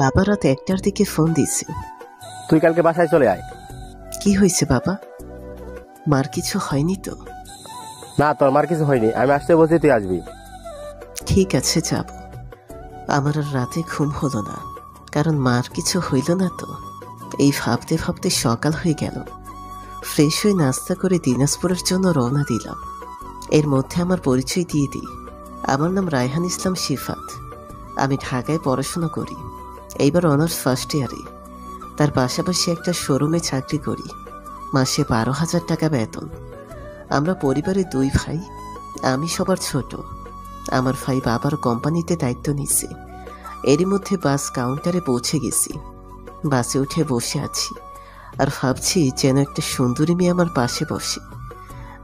বাবা রাত 1টার দিকে ফোন দিছে। তুই কালকে বাসায় চলে আয়। কি হয়েছে বাবা? মার কিছু হয়নি তো? না, তোর মার কিছু হয়নি, আমি আসতে বলছি, তুই আসবি। ঠিক আছে, যাব। আমার আর রাতে ঘুম হলো না, কারণ মার কিছু হইল না তো। এই ভাবতে ভাবতে সকাল হয়ে গেল। ফ্রেশ হয়ে নাস্তা করে দিনাজপুরের জন্য রওনা দিলাম। এর মধ্যে আমার পরিচয় দিয়ে দিই। আমার নাম রায়হান ইসলাম শিফাত। আমি ঢাকায় পড়াশোনা করি, এইবার অনার্স ফার্স্ট ইয়ারে। তার পাশাপাশি একটা শোরুমে চাকরি করি, মাসে 12,000 টাকা বেতন। আমরা পরিবারে 2 ভাই, আমি সবার ছোট। আমার ভাই বাবার কোম্পানিতে দায়িত্ব নিচ্ছে। এরই মধ্যে বাস কাউন্টারে পৌঁছে গেছি। বাসে উঠে বসে আছি আর ভাবছি যেন একটা সুন্দরী মেয়ে আমার পাশে বসে।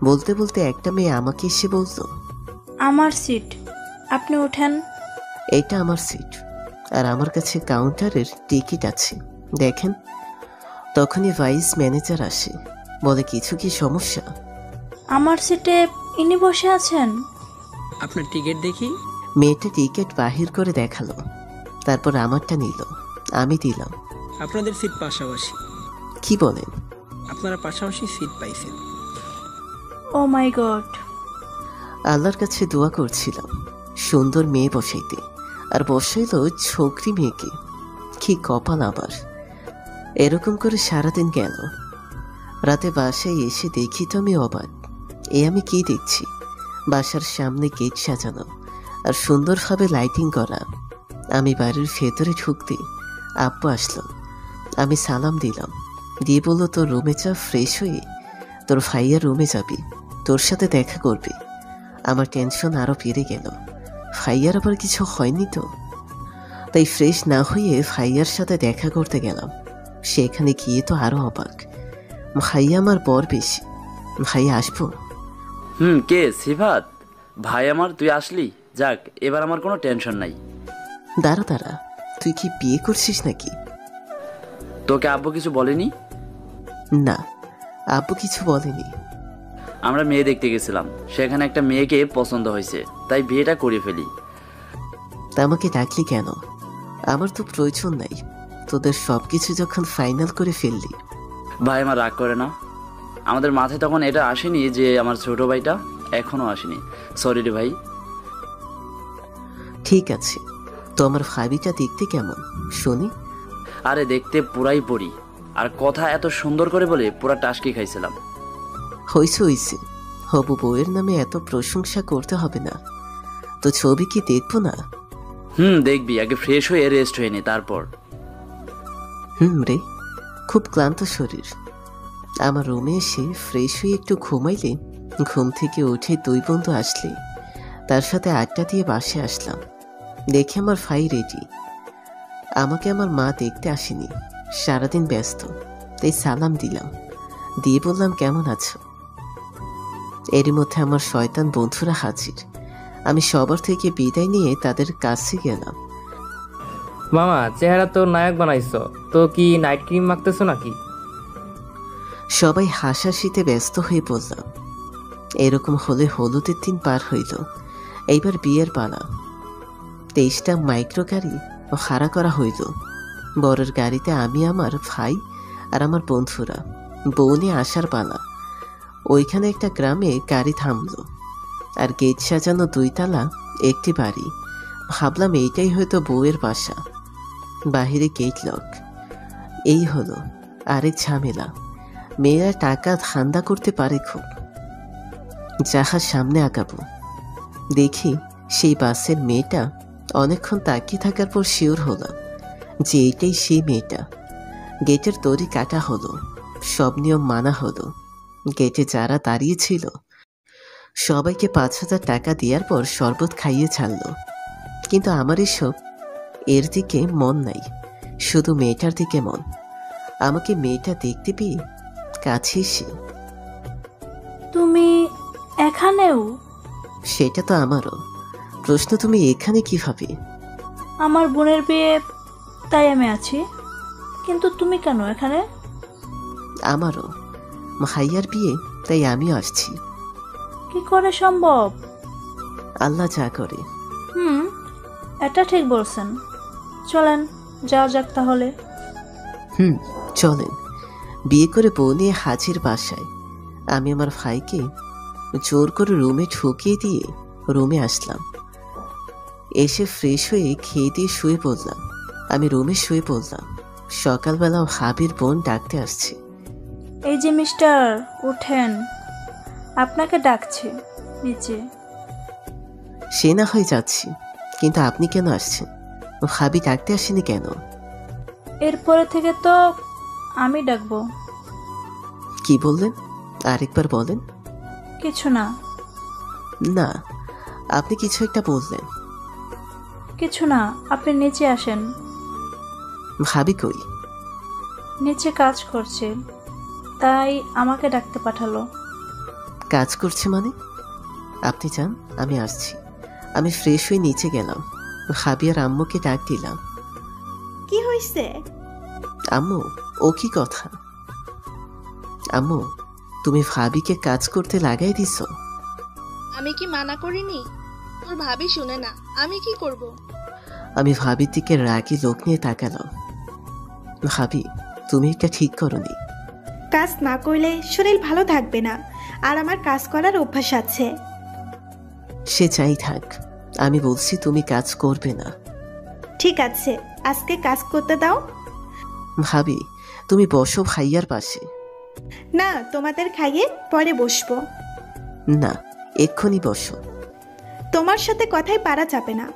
বলতে বলতে একটা মেয়ে আমাকে এসে বলল, আমার সিট, আপনি ওঠেন। এটা আমার সিট, আর আমার কাছে কাউন্টারের টিকিট আছে, দেখেন। তখনই ভাইস ম্যানেজার আসে, বলে, কিছু কি সমস্যা? আমার সিটে ইনি বসে আছেন। আপনার টিকিট দেখি। মেয়েটা টিকিট বাহির করে দেখালো, তারপর আমারটা নিল, আমি দিলাম। আপনাদের সিট পাশাপাশি। কি বলেন? আপনারা পাশাপাশি সিট পাইছেন। ও মাই গড। আল্লাহর কাছে দোয়া করছিলাম সুন্দর মেয়ে বসাইতে, আর বসাইল ছোকরি মেয়েকে। কি কপাল আমার। এরকম করে সারাদিন গেল। রাতে বাসায় এসে দেখি তো আমি অবাক। আমি কি দেখছি? বাসার সামনে গেট সাজানো আর সুন্দরভাবে লাইটিং করা। আমি বাড়ির ভেতরে ঢুকতে আব্বু আসলো। আমি সালাম দিলাম, দিয়ে বলল, তোর রুমে যা, ফ্রেশ হয়ে তোর ভাইয়ার রুমে যাবি, তোর সাথে দেখা করবি। আমার টেনশন আরো বেড়ে গেল। ভাইয়ার আবার কিছু হয়নি তো? তাই ফ্রেশ না হয়ে ভাইয়ার সাথে দেখা করতে গেলাম। সেখানে গিয়ে তো আরো অবাক। ভাইয়া আমার বর বেশি। ভাইয়া আসবো? কে? সিফাত ভাই আমার, তুই আসলি? যাক, এবার আমার কোনো টেনশন নাই। দাঁড়া দাঁড়া, তুই কি বিয়ে করছিস নাকি? তোকে আব্বু কিছু বলেনি? না, আব্বু কিছু বলেনি। আমরা মেয়ে দেখতে গেছিলাম, সেখানে একটা মেয়েকে পছন্দ হয়েছে, তাই বিয়েটা করে ফেলি। তা আমাকে ডাকলি কেন? আমার তো প্রয়োজন নাই। তোদের সবকিছু যখন ফাইনাল করে ফেললি। ভাই আমার রাগ করে না। আমাদের মাথায় তখন এটা আসেনি যে আমার ছোট ভাইটা এখনো আসেনি। সরি রে ভাই। ঠিক আছে, তো আমার ভাবিটা দেখতে কেমন শুনি? আরে দেখতে পুরাই পড়ি, আর কথা এত সুন্দর করে বলে পুরা টাসকি খাইছিলাম। হইছে হইছে, হবু বউয়ের নামে এত প্রশংসা করতে হবে না। তো ছবি কি দেখবো না? দেখবি, আগে ফ্রেশ হয়ে রেস্ট হয়ে নি, তারপর। রে, খুব ক্লান্ত শরীর। আমার রুমে এসে ফ্রেশ হয়ে একটু ঘুমাইলে, ঘুম থেকে উঠে 2 বন্ধু আসলে তার সাথে আড্ডা দিয়ে বাসে আসলাম। দেখে আমার ভাই রেডি। আমাকে আমার মা দেখতে আসেনি, সারাদিন ব্যস্ত, তাই সালাম দিলাম, দিয়ে বললাম, কেমন আছো? এরই মধ্যে আমার শয়তান বন্ধুরা হাজির। আমি সবার থেকে বিদায় নিয়ে তাদের কাছে গেলাম। মামা, চেহারা তো নায়ক বানাইছো, তো কি নাইট ক্রিম মাখতেছো নাকি? সবাই হাসাহাসিতে ব্যস্ত হয়ে বললাম। এরকম হলে হলুদের দিন পার হইল, এইবার বিয়ের পালা। 23টা মাইক্রো গাড়ি ভাড়া করা হইল। বরের গাড়িতে আমি, আমার ভাই আর আমার বন্ধুরা। বউ নিয়ে আসার পালা। ওইখানে একটা গ্রামে গাড়ি থামলো, আর গেট সাজানো 2 তালা একটি বাড়ি। ভাবলাম এইটাই হয়তো বউয়ের বাসা। বাহিরে গেট লক। এই হলো আরেক ঝামেলা। মেয়েরা টাকা ধান্দা করতে পারে খুব। যাহার সামনে আগাবো, দেখি সেই বাসের মেয়েটা। অনেকক্ষণ তাকিয়ে থাকার পর শিওর হলাম যে এইটাই সেই মেয়েটা। গেটের দড়ি কাটা হলো, সব নিয়ম মানা হলো। গেটে যারা দাঁড়িয়েছিল সবাইকে 5,000 টাকা দেওয়ার পর শরবত খাইয়ে ছাড়লো। কিন্তু আমার এসব এর দিকে মন নাই, শুধু মেয়েটার দিকে মন। আমাকে মেয়েটা দেখতে পেয়ে কাছে এসে, তুমি এখানেও? সেটা তো আমারও প্রশ্ন, তুমি এখানে কিভাবে? আমার বোনের বিয়ে, তাই আমি আছি। কিন্তু তুমি কেন এখানে? আমারও ভাইয়ার বিয়ে, তাই আমিও আসছি। কি করে সম্ভব? আল্লাহ যা করে। এটা ঠিক বলছেন। চলেন। যাওয়া যাক তাহলে। হুম, চলেন। বিয়ে করে বউ নিয়ে হাজির বাসায়। আমি আমার ভাইকে জোর করে রুমে ঢুকিয়ে দিয়ে রুমে আসলাম। এসে ফ্রেশ হয়ে খেয়ে দিয়ে শুয়ে পড়লাম। আমি রুমে শুয়ে পড়লাম। সকালবেলাও হাবির বোন ডাকতে আসছে। এই যে মিস্টার, উঠেন, আপনাকে ডাকছে নিচে। সে না হয় যাচ্ছি, কিন্তু আপনি কেন আসছেন? হাবি ডাকতে আসেনি কেন? এরপরে থেকে তো আমি ডাকবো। কি বললেন? আরেকবার বলেন। কিছু না। না, আপনি কিছু একটা বললেন। কিছু না, আপনি নিচে আসেন। ভাবি কই? নিচে কাজ করছে, তাই আমাকে ডাকতে পাঠালো। কাজ করছে মানে? আপনি যান, আমি আসছি। আমি ফ্রেশ হয়ে নিচে গেলাম। ভাবি আর আম্মুকে ডাক দিলাম। কি হয়েছে? আম্মু, ও কি কথা? আম্মু, তুমি ভাবিকে কাজ করতে লাগাই দিছো? আমি কি মানা করিনি? তোর ভাবি শুনে না, আমি কি করব? আমি ভাবির দিকে রাগি লোক নিয়ে তাকালাম। ভাবি, তুমি এটা ঠিক করনি। কাজ না করলে শরীর ভালো থাকবে না, আর আমার কাজ করার অভ্যাস আছে। সে চাই থাক, আমি বলছি তুমি কাজ করবে না। ঠিক আছে, আজকে কাজ করতে দাও। ভাবি, তুমি বসো ভাইয়ার পাশে। না, তোমাদের খাইয়ে পরে বসবো। না, এক্ষুনি বসো। তোমার সাথে কথাই পারা যাবে না।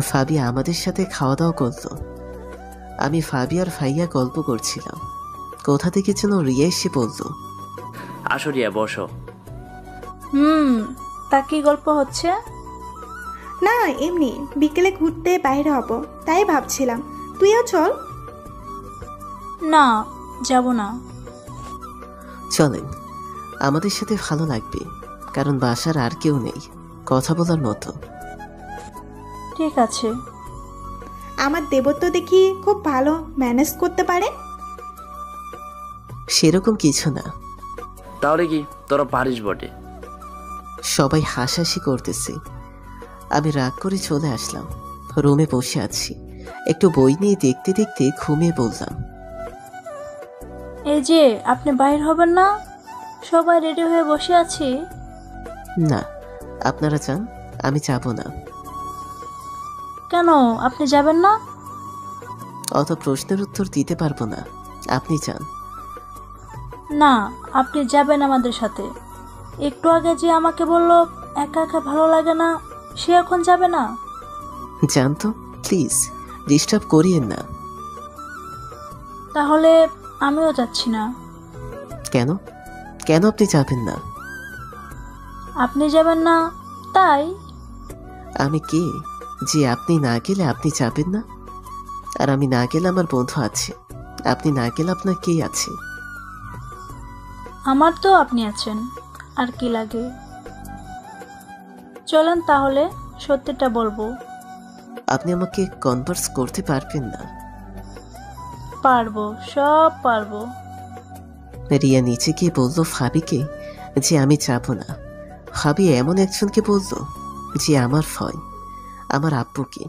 ফাবি আমাদের সাথে খাওয়া দাওয়া করতো। আমি ফাবি আর ভাইয়া গল্প করছিলাম। কোথা থেকে যেন রিয়া এসে বলল, আসো রিয়া, বসো। তা কি গল্প হচ্ছে? না, এমনি বিকেলে ঘুরতে বাইরে হব, তাই ভাবছিলাম তুইও চল। না, যাব না। চলেন, আমাদের সাথে ভালো লাগবে, কারণ বাসার আর কেউ নেই কথা বলার মতো। ঠিক আছে। আমার দেবর তো দেখি খুব ভালো ম্যানেজ করতে পারে। সেরকম কিছু না। তাহলে কি তোরা পারিস বটে? সবাই হাসাহাসি করতেছে। আমি রাগ করে চলে আসলাম। রুমে বসে আছি। একটু বই নিয়ে দেখতে দেখতে ঘুমিয়ে পড়লাম। এই যে আপনি বাইর হবেন না? সবাই রেডি হয়ে বসে আছি। না, আপনারা যান, আমি যাব না। কেন আপনি যাবেন না? অত প্রশ্নের উত্তর দিতে পারবো না, আপনি যান। না, আপনি যাবেন আমাদের সাথে। একটু আগে যে আমাকে বলল একা একা ভালো লাগে না, সে এখন যাবে না? যান তো, প্লিজ ডিস্টার্ব করিয়েন না। তাহলে আমিও যাচ্ছি না। কেন? কেন আপনি যাবেন না? আপনি যাবেন না তাই। আমি কে যে আপনি না গেলে আপনি যাবেন না? আর আমি না গেলে আমার বন্ধু আছে, আপনি না গেলে আপনার কে আছে? আমার তো আপনি আছেন, আর কি লাগে। চলেন তাহলে, সত্যিটা বলবো। আপনি আমাকে কনভার্স করতে পারবেন না? পারবো, সব পারবো। রিয়া নিচে গিয়ে বলল ফাবিকে যে আমি যাব না। ফাবি এমন একজনকে বলল যে আমার ভয়, আমার আব্বুকে।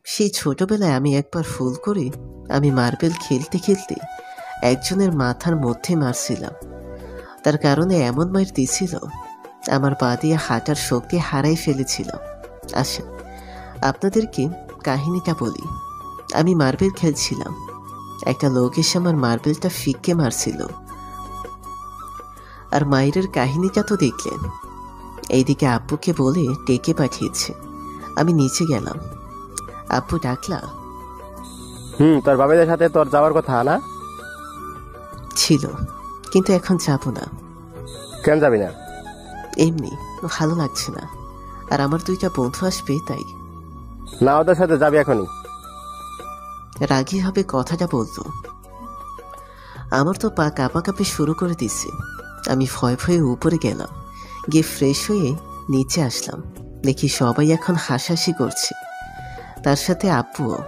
সেই ছোটবেলায় আমি একবার ফুল করে আমি মার্বেল খেলতে খেলতে একজনের মাথার মধ্যে মারছিলাম। তার কারণে এমন মার দিয়েছিল, আমার পা দিয়ে হাঁটার শক্তি হারাই ফেলেছিলাম। আসেন আপনাদেরকে কাহিনীটা বলি। আমি মার্বেল খেলছিলাম, একটা লোক এসে আমার মার্বেলটা ফিক্কে মারছিল। আর মায়ের কাহিনীটা তো দেখলেন। এইদিকে আব্বুকে বলে ডেকে পাঠিয়েছে। আমি নিচে গেলাম। আব্বু ডাকলা? তোর বাবাদের সাথে তোর যাওয়ার কথা না ছিল, কিন্তু এখন যাব না। কেন যাবি না? এমনি ভালো লাগছে না। আর আমার দুইটা বন্ধু আসবে তাই। না, ওদের সাথে যাবি এখনই। রাগী হবে কথাটা বলতো। আমার তো পা কাঁপাকাঁপি শুরু করে দিছে। আমি ভয়ে ভয়ে উপরে গেলাম। গিয়ে ফ্রেশ হয়ে নিচে আসলাম। দেখি সবাই এখন হাসাহাসি করছে, তার সাথে আব্বুও।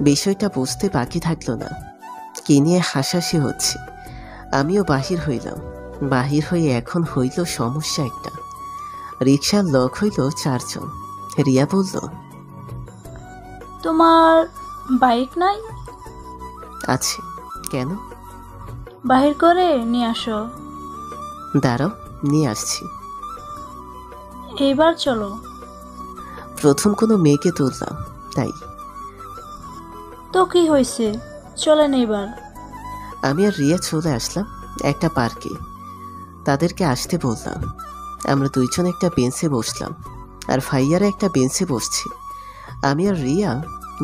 বিষয়টা বুঝতে বাকি থাকলো না, কি নিয়ে হাসাহাসি হচ্ছে। আমিও বাহির হইলাম। বাহির হয়ে এখন হইল সমস্যা একটা। রিক্সার লোক হইল 4 জন। রিয়া বলল, তোমার বাইক নাই? আছে। কেন? বাহির করে নিয়ে আসো। দাঁড়াও, নিয়ে আসছি। এইবার চলো। প্রথম কোনো মেয়েকে তুললাম, তাই। তো কি হয়েছে, চলেন এইবার। আমি আর রিয়া চলে আসলাম একটা পার্কে। তাদেরকে আসতে বললাম। আমরা দুইজন একটা বেঞ্চে বসলাম, আর ফাইয়ারা একটা বেঞ্চে বসছে। আমি আর রিয়া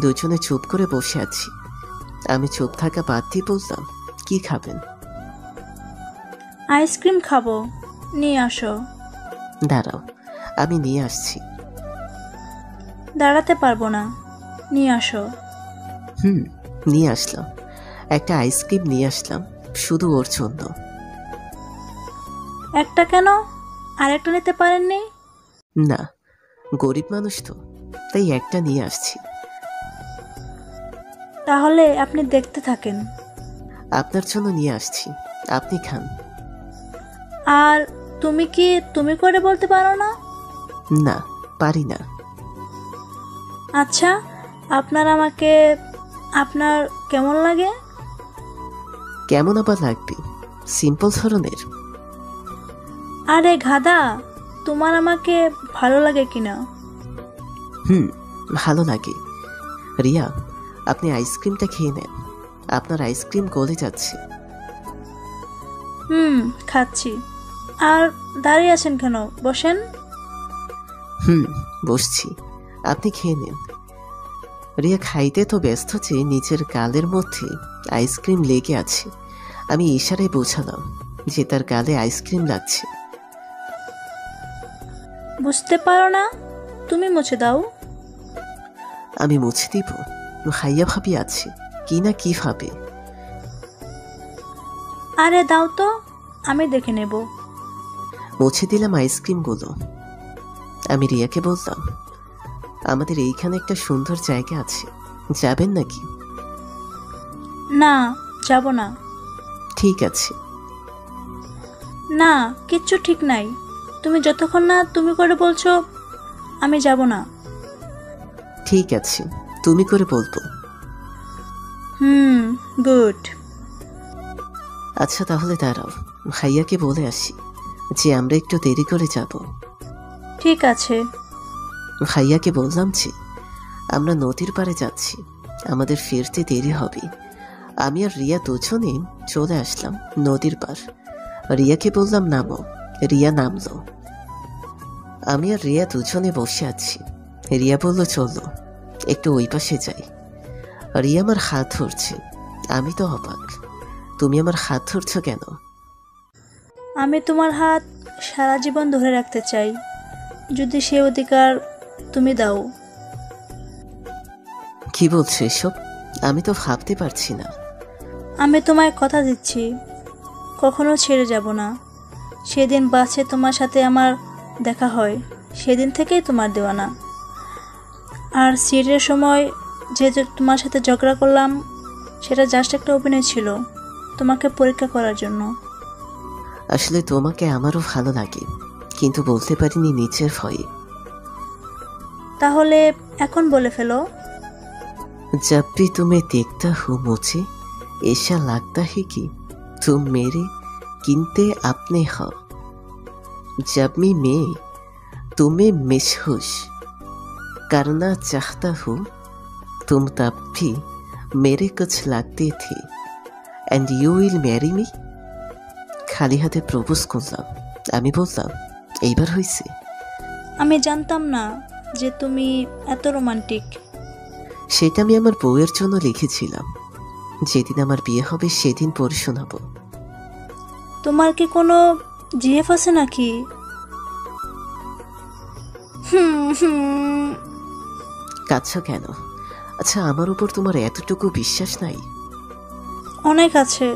দুজনে চুপ করে বসে আছি। আমি চুপ থাকা বাদ দিয়ে বললাম, কি খাবেন? আইসক্রিম খাবো, নিয়ে আসো। দাঁড়াও, আমি নিয়ে আসছি। দাঁড়াতে পারবো না, নিয়ে আসো। নিয়ে আসলাম। একটা আইসক্রিম নিয়ে আসলাম শুধু ওর জন্য। একটা কেন, আরেকটা নিতে পারেননি? না, গরিব মানুষ তো, তাই একটা নিয়ে আসছি। তাহলে আপনি দেখতে থাকেন। আপনার জন্য নিয়ে আসছি, আপনি খান। আর তুমি কি তুমি করে বলতে পারো না? না, পারি না। আচ্ছা, আপনার কেমন লাগে? কেমন আবার লাগবে? সিম্পল ধরনের। আরে গাধা, তোমার আমাকে ভালো লাগে কিনা? ভালো লাগে। রিয়া, আপনি আইসক্রিমটা খেয়ে নেন, আপনার আইসক্রিম গলে যাচ্ছে। খাচ্ছি। আর দাঁড়িয়ে আছেন কেন, বসেন। বসছি, আপনি খেয়ে নেন। রিয়া খাইতে তো ব্যস্ত যে নিজের গালের মধ্যে আইসক্রিম লেগে আছে। আমি ইশারায় বোঝালাম যে তার গালে আইসক্রিম লাগছে। বুঝতে পারো না, তুমি মুছে দাও। আমি মুছে দিব? ভাইয়া ভাবি আছে, কি না কি ভাবে। আরে দাও তো, আমি দেখে নেব। মুছে দিলাম আইসক্রিমগুলো। আমি রিয়াকে বললাম, আমাদের এইখানে একটা সুন্দর জায়গা আছে, যাবেন নাকি? না, যাব না। ঠিক আছে। না, কিচ্ছু ঠিক নাই। তুমি যতক্ষণ না তুমি করে বলছো, আমি যাব না। ঠিক আছে, তুমি করে বলবো। গুড। আচ্ছা তাহলে দাঁড়াও, ভাইয়াকে বলে আসি যে আমরা একটু দেরি করে যাব। ঠিক আছে। ভাইয়াকে বললাম যে আমরা নদীর পাড়ে যাচ্ছি, আমাদের ফিরতে দেরি হবে। আমি আর রিয়া দুজনে চলে আসলাম নদীর পার। রিয়াকে বললাম নামো, রিয়া নামলো। আমি আর রিয়া দুজনে বসে আছি। রিয়া বলল চলো একটু ওই পাশে যাই। রিয়া আমার হাত ধরছে। আমি তো অবাক, তুমি আমার হাত ধরছো কেন? আমি তোমার হাত সারা জীবন ধরে রাখতে চাই, যদি সে অধিকার তুমি দাও। কি বলছো এসব? আমি তো ভাবতে পারছি না। আমি তোমায় কথা দিচ্ছি, কখনো ছেড়ে যাব না। সেদিন বাসে তোমার সাথে আমার দেখা হয়, সেদিন থেকেই তোমার দেওয়ানা। আর সিটের সময় যে তোমার সাথে ঝগড়া করলাম, সেটা জাস্ট একটা অভিনয় ছিল, তোমাকে পরীক্ষা করার জন্য। আসলে তোমাকে আমারও ভালো লাগে, কিন্তু বলতে পারিনি নিচের ভয়ে। তাহলে এখন বলে ফেলো। जब भी तुम्हें देखता हूँ मुझे ऐसा लगता है कि तुम मेरे गिनते अपने हो। जब मैं तुम्हें महसूस करना चाहता हूँ, तुम तब भी मेरे कुछ लगते थे। And you will marry me. খালি হাতে প্রপোজ করলাম। আমি বললাম, এইবার হয়েছে। আমি জানতাম না যে তুমি এত রোমান্টিক। সেটা আমি আমার বউয়ের জন্য লিখেছিলাম, যেদিন আমার বিয়ে হবে সেদিন পড়ে শোনাবো। তোমার কি কোনো জিএফ আছে নাকি? কাঁদছো কেন? আচ্ছা, আমার উপর তোমার এতটুকু বিশ্বাস নাই? অনেক আছে।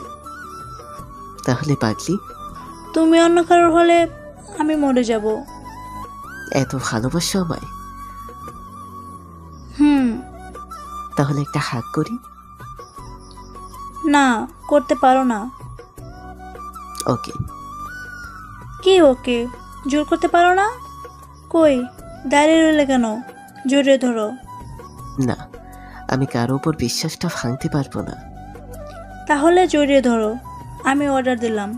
তাহলে পাগলি, তুমি অন্য কারোর হলে আমি মরে যাব। এত ভালোবাসো আমায়? তাহলে একটা হাগ করি। না, করতে পারো না। ওকে। কি ওকে? জোর করতে পারো না? কই, দাঁড়িয়ে রইলে কেন? জোরে ধরো। না, আমি কারো উপর বিশ্বাসটা ভাঙতে পারবো না। তাহলে জড়িয়ে ধরো, আমি অর্ডার দিলাম।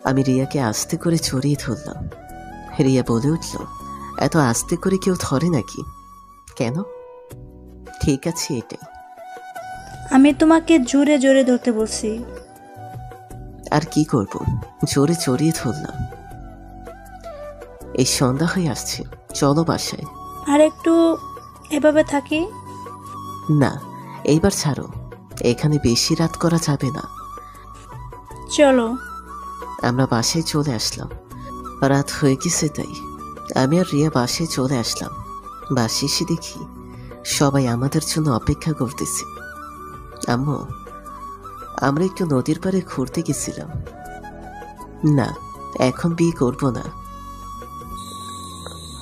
আমি রিয়াকে আস্তে করে জড়িয়ে ধরলাম। রিয়া বলে উঠল, এত আস্তে করে কেউ ধরে নাকি? কেন? ঠিক আছে, এটাই। আমি তোমাকে জোরে জোরে ধরতে বলছি। আর কি করব, জোরে জড়িয়ে ধরলাম। এই সন্ধ্যা হয়ে আসছে, চলো বাসায়। আর একটু এভাবে থাকি। না, এইবার ছাড়ো, এখানে বেশি রাত করা যাবে না। চলো। আমরা বাসায় চলে আসলাম। রাত হয়ে গেছে তাই আমি আর রিয়া বাসায় চলে আসলাম। বাসে এসে দেখি সবাই আমাদের জন্য অপেক্ষা করতেছে। আম্মু, আমরা একটু নদীর পাড়ে ঘুরতে গেছিলাম। না, এখন বিয়ে করব না।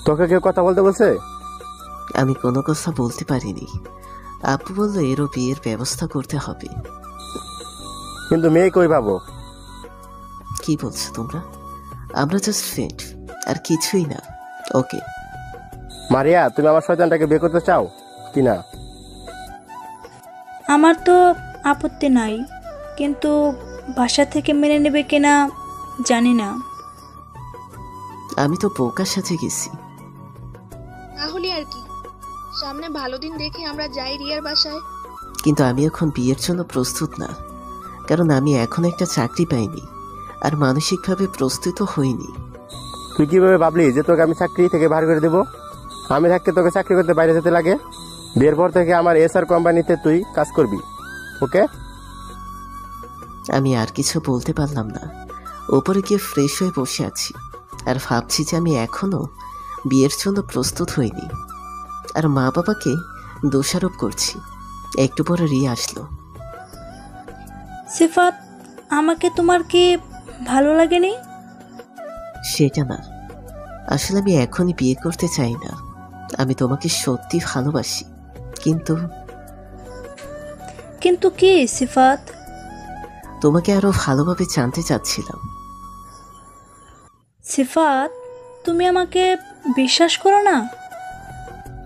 তোকে কেউ কথা বলতে বলছে? আমি কোনো কথা বলতে পারিনি। আপু বলল এরও বিয়ের ব্যবস্থা করতে হবে। কিন্তু মেয়ে কই পাবো? কি বলছো তোমরা? আমরা জাস্ট ফ্রেন্ড, আর কিছুই না। ওকে মারিয়া, তুমি আমার শয়তানটাকে বিয়ে করতে চাও কি না? আমার তো আপত্তি নাই, কিন্তু বাসা থেকে মেনে নেবে কিনা জানি না। আমি তো বোকার সাথে গেছি। তাহলে আর কি, সামনে ভালো দিন দেখে আমরা যাই রিয়ার বাসায়। কিন্তু আমি এখন বিয়ের জন্য প্রস্তুত না, কারণ আমি এখন একটা চাকরি পাইনি আর মানসিকভাবে প্রস্তুত হইনি। তুই কিভাবে ভাবলি যে তোকে আমি চাকরি থেকে বার করে দেবো? আমি থাকতে তোকে চাকরি করতে বাইরে যেতে লাগে? বিয়ের পর থেকে আমার এসআর কোম্পানিতে তুই কাজ করবি, ওকে? আমি আর কিছু বলতে পারলাম না। ওপরে গিয়ে ফ্রেশ হয়ে বসে আছি আর ভাবছি যে আমি এখনো বিয়ের জন্য প্রস্তুত হইনি, আর মা বাবাকে দোষারোপ করছি। একটু পরে রিয়া আসলো। সিফাত, আমাকে তোমার কি ভালো লাগেনি? সেটা না, আসলে আমি এখনই বিয়ে করতে চাই না। আমি তোমাকে সত্যি ভালোবাসি, কিন্তু কিন্তু কি সিফাত? তোমাকে আরো ভালোভাবে জানতে চাচ্ছিলাম। সিফাত, তুমি আমাকে বিশ্বাস করো না?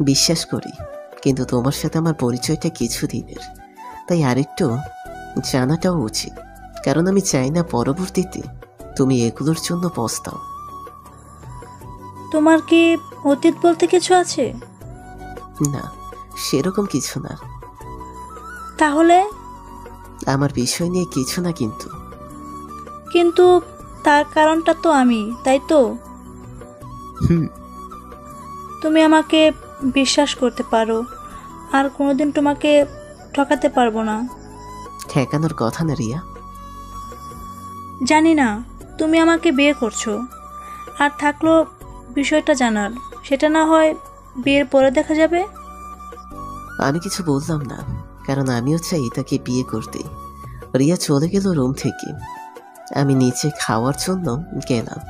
বিশ্বাস করি, কিন্তু তোমার সাথে আমার পরিচয়টা কিছু দিনের, তাই আরেকটু জানাটাও উচিত। কারণ আমি চাই না পরবর্তীতে তুমি এগুলোর জন্য পস্তাও। তোমার কি অতীত বলতে কিছু আছে? না, সেরকম কিছু না। তাহলে? আমার বিষয় নিয়ে কিছু না, কিন্তু কিন্তু তার কারণটা তো আমি, তাই তো? তুমি আমাকে বিশ্বাস করতে পারো, আর কোনোদিন তোমাকে ঠকাতে পারবো না। ঠেকানোর কথা না রিয়া। জানি না তুমি আমাকে বিয়ে করছো, আর থাকলো বিষয়টা জানার, সেটা না হয় বিয়ের পরে দেখা যাবে। আমি কিছু বললাম না, কারণ আমিও চাই তাকে বিয়ে করতে। রিয়া চলে গেল রুম থেকে। আমি নিচে খাওয়ার জন্য গেলাম।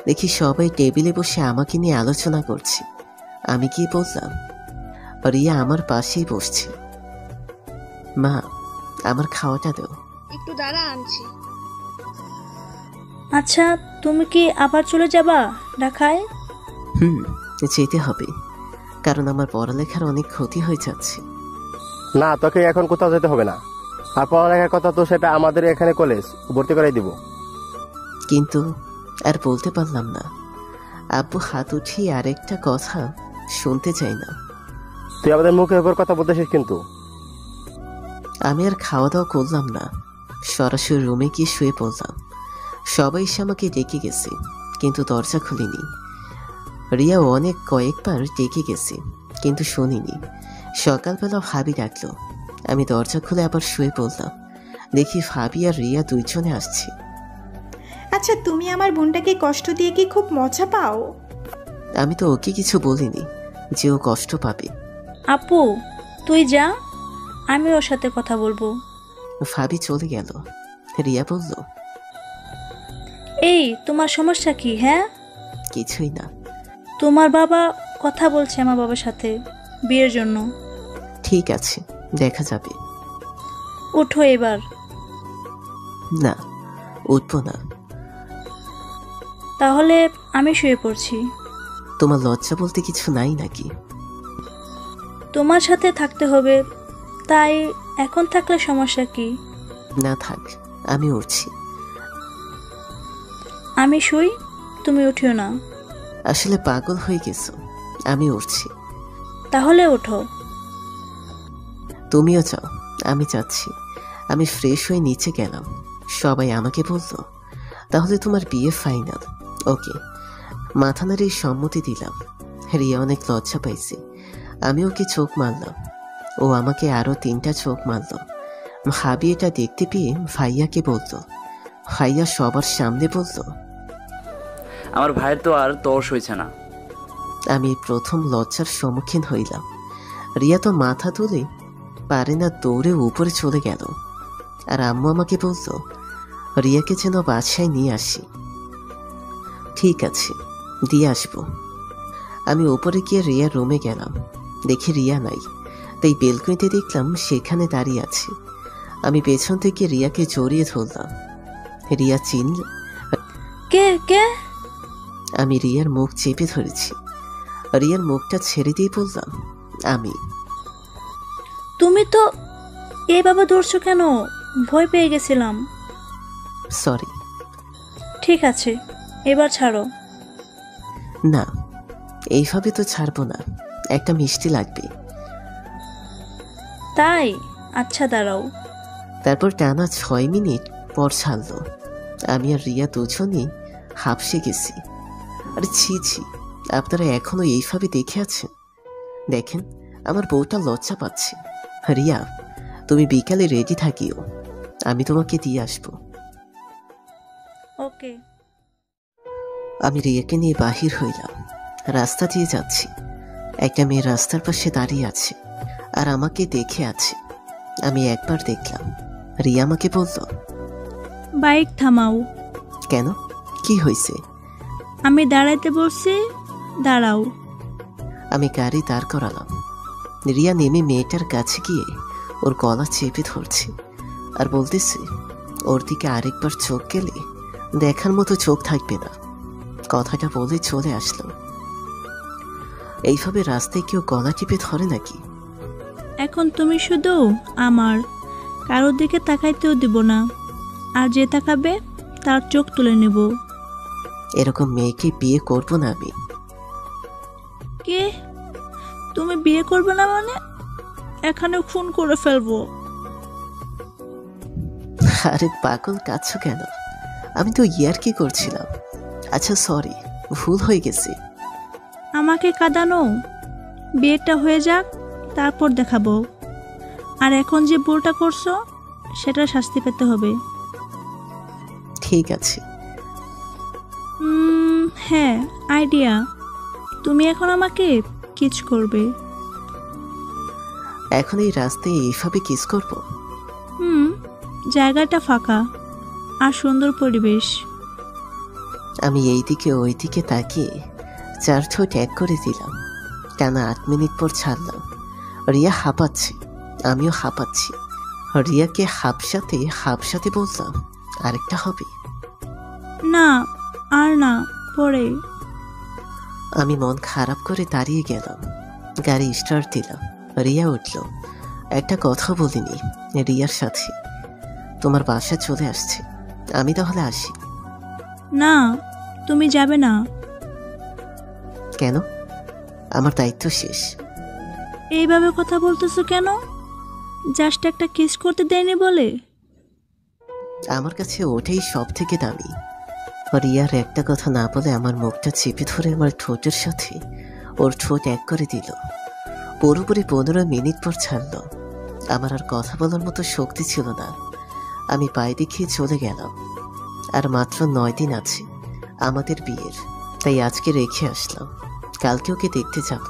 দেখি সবাই টেবিলে বসে আমাকে নিয়ে আলোচনা করছে। আমি কি বললাম, রিয়া আমার পাশেই বসছে। মা, আমার খাওয়াটা দাও। একটু দাঁড়া, আনছি। আচ্ছা, তুমি কি আবার চলে যাবা ঢাকায়? যেতে হবে, কারণ আমার পড়ালেখার অনেক ক্ষতি হয়ে যাচ্ছে। না, তোকে এখন কোথাও যেতে হবে না। আর পড়ালেখার কথা তো সেটা আমাদের এখানে কলেজ ভর্তি করাই দিব। কিন্তু আর বলতে পারলাম না। আব্বু হাত উঠিয়ে আরেকটা কথা শুনতে চাই না। তুই আমাদের মুখের উপর কথা বলতেছিস কিন্তু। আমি আর খাওয়া দাওয়া করলাম না, সরাসরি রুমে গিয়ে শুয়ে পড়লাম। সবাই এসে আমাকে ডেকে গেছে, কিন্তু দরজা খুলিনি। রিয়া অনেক কয়েকবার ডেকে গেছে, কিন্তু শুনিনি। সকালবেলা ভাবি ডাকলো। আমি দরজা খুলে আবার শুয়ে পড়লাম। দেখি ভাবি আর রিয়া দুইজনে আসছে। আচ্ছা, তুমি আমার বোনটাকে কষ্ট দিয়ে কি খুব মজা পাও? আমি তো ওকে কিছু বলিনি যে ও কষ্ট পাবে। আপু, তুই যা, আমি ওর সাথে কথা বলবো। ভাবি চলে গেল। রিয়া বলল, এই তোমার সমস্যা কি? হ্যাঁ, কিছুই না। তোমার বাবা কথা বলছে আমার বাবার সাথে বিয়ের জন্য। ঠিক আছে, দেখা যাবে। উঠো এবার। না, উঠবো না। তাহলে আমি শুয়ে পড়ছি। তোমার লজ্জা বলতে কিছু নাই নাকি? তোমার সাথে থাকতে হবে, তাই এখন থাকলে সমস্যা কি? না থাক, আমি উঠছি। আমি শুই, তুমি উঠিও না। আসলে পাগল হয়ে গেছো, আমি উঠছি। তাহলে ওঠো। তুমিও যাও, আমি যাচ্ছি। আমি ফ্রেশ হয়ে নিচে গেলাম। সবাই আমাকে বললো, তাহলে তোমার বিয়ে ফাইনাল। ওকে, মাথা নাড়িয়ে সম্মতি দিলাম। রিয়া অনেক লজ্জা পাইছে। আমি ওকে চোখ মারলাম, ও আমাকে আরো 3টা চোখ মারল। ভাবি এটা দেখতে পেয়ে ভাইয়াকে বলল। ভাইয়া সবার সামনে বলল, আমার ভাইয়ের তো আর তর্স হয়েছে না। আমি প্রথম লজ্জার সম্মুখীন হইলাম। রিয়া তো মাথা তুলে পারে না, দৌড়ে উপরে চলে গেল। আর আম্মু আমাকে বলল রিয়াকে যেন বাসায় নিয়ে আসি। ঠিক আছে, দিয়ে আসবো। আমি উপরে গিয়ে রিয়ার রুমে গেলাম। দেখি রিয়া নাই, তাই বেলকনিতে দেখলাম সেখানে দাঁড়িয়ে আছে। আমি পেছন থেকে রিয়াকে জড়িয়ে ধরলাম। রিয়া চিনল। কে কে? আমি রিয়ার মুখ চেপে ধরেছি। রিয়ার মুখটা ছেড়ে দিয়ে বললাম, আমি। তুমি তো এভাবে দৌড়ছো কেন? ভয় পেয়ে গেছিলাম। সরি। ঠিক আছে, এবার ছাড়ো। না, এইভাবে তো ছাড়বো না, একটা মিষ্টি লাগবে। তাই? আচ্ছা দাঁড়াও। তারপর টানা 6 মিনিট পর ছাড়লো। আমি আর রিয়া দুজনই হাঁপসে গেছি। আরে ছি ছি, আপনারা এখনো এইভাবে দেখে আছেন? দেখেন, আমার বউটা লজ্জা পাচ্ছে। রিয়া, তুমি বিকালে রেডি থাকিও, আমি তোমাকে দিয়ে আসবো। ওকে। আমি রিয়াকে নিয়ে বাহির হইলাম। রাস্তা দিয়ে যাচ্ছি। একটা মেয়ে রাস্তার পাশে দাঁড়িয়ে আছে আর আমাকে দেখে আছে। আমি একবার দেখলাম। রিয়া আমাকে বলল, বাইক থামাও। কেন, কি হয়েছে? আমি দাঁড়াইতে বলছি, দাঁড়াও। আমি গাড়ি দাঁড় করালাম। রিয়া নেমে মেয়েটার কাছে গিয়ে ওর গলা চেপে ধরছে আর বলতেছে, ওর দিকে আরেকবার চোখ গেলে দেখার মতো চোখ থাকবে না। কথাটা বলে চলে আসলো। এইভাবে রাস্তায় কেউ গলা টিপে ধরে নাকি? এখন তুমি শুধু আমার, কারোর দিকে তাকাইতেও দিব না, আর যে তাকাবে তার চোখ তুলে নেব। এরকম মেয়েকে বিয়ে করবো না আমি। কে? তুমি বিয়ে করবে না মানে? এখানে খুন করে ফেলবো। আরে পাগল, কাঁদছো কেন? আমি তো ইয়ার্কি করছিলাম। আচ্ছা সরি, ভুল হয়ে গেছে। আমাকে কাঁদানো? বিয়েটা হয়ে যাক, তারপর দেখাবো। আর এখন যে ভুলটা করছো সেটা শাস্তি পেতে হবে। ঠিক আছে। হ্যাঁ, আইডিয়া। তুমি এখন আমাকে কিস করবে। এখন এই রাস্তায় এইভাবে কিস করব? জায়গাটা ফাঁকা আর সুন্দর পরিবেশ। আমি এইদিকে ওইদিকে তাকিয়ে 4 ঠোঁট এক করে দিলাম। টানা 8 মিনিট পর ছাড়লাম। রিয়া হাঁপাচ্ছে, আমিও হাঁপাচ্ছি। রিয়াকে হাঁপসাতে বললাম, আরেকটা হবে? না, আর না, পরে। আমি মন খারাপ করে দাঁড়িয়ে গেলাম। গাড়ি স্টার্ট দিলাম। রিয়া উঠল। একটা কথা বলিনি রিয়ার সাথে। তোমার বাসা চলে আসছে, আমি তাহলে আসি। না, তুমি যাবে না। কেন? আমার দায়িত্ব শেষ। এইভাবে কথা বলতেছো কেন? জাস্ট একটা কিস করতে দেয়নি বলে? আমার কাছে ওটাই সব থেকে দামি। রিয়ার একটা কথা না বলে আমার মুখটা চেপে ধরে আমার ঠোঁটের সাথে ওর ঠোঁট এক করে দিল। পুরোপুরি 15 মিনিট পর ছাড়ল। আমার আর কথা বলার মতো শক্তি ছিল না। আমি পায়ে দেখিয়ে চলে গেলাম। আর মাত্র 9 দিন আছে আমাদের বিয়ের, তাই আজকে রেখে আসলাম। কালকে ওকে দেখতে যাব।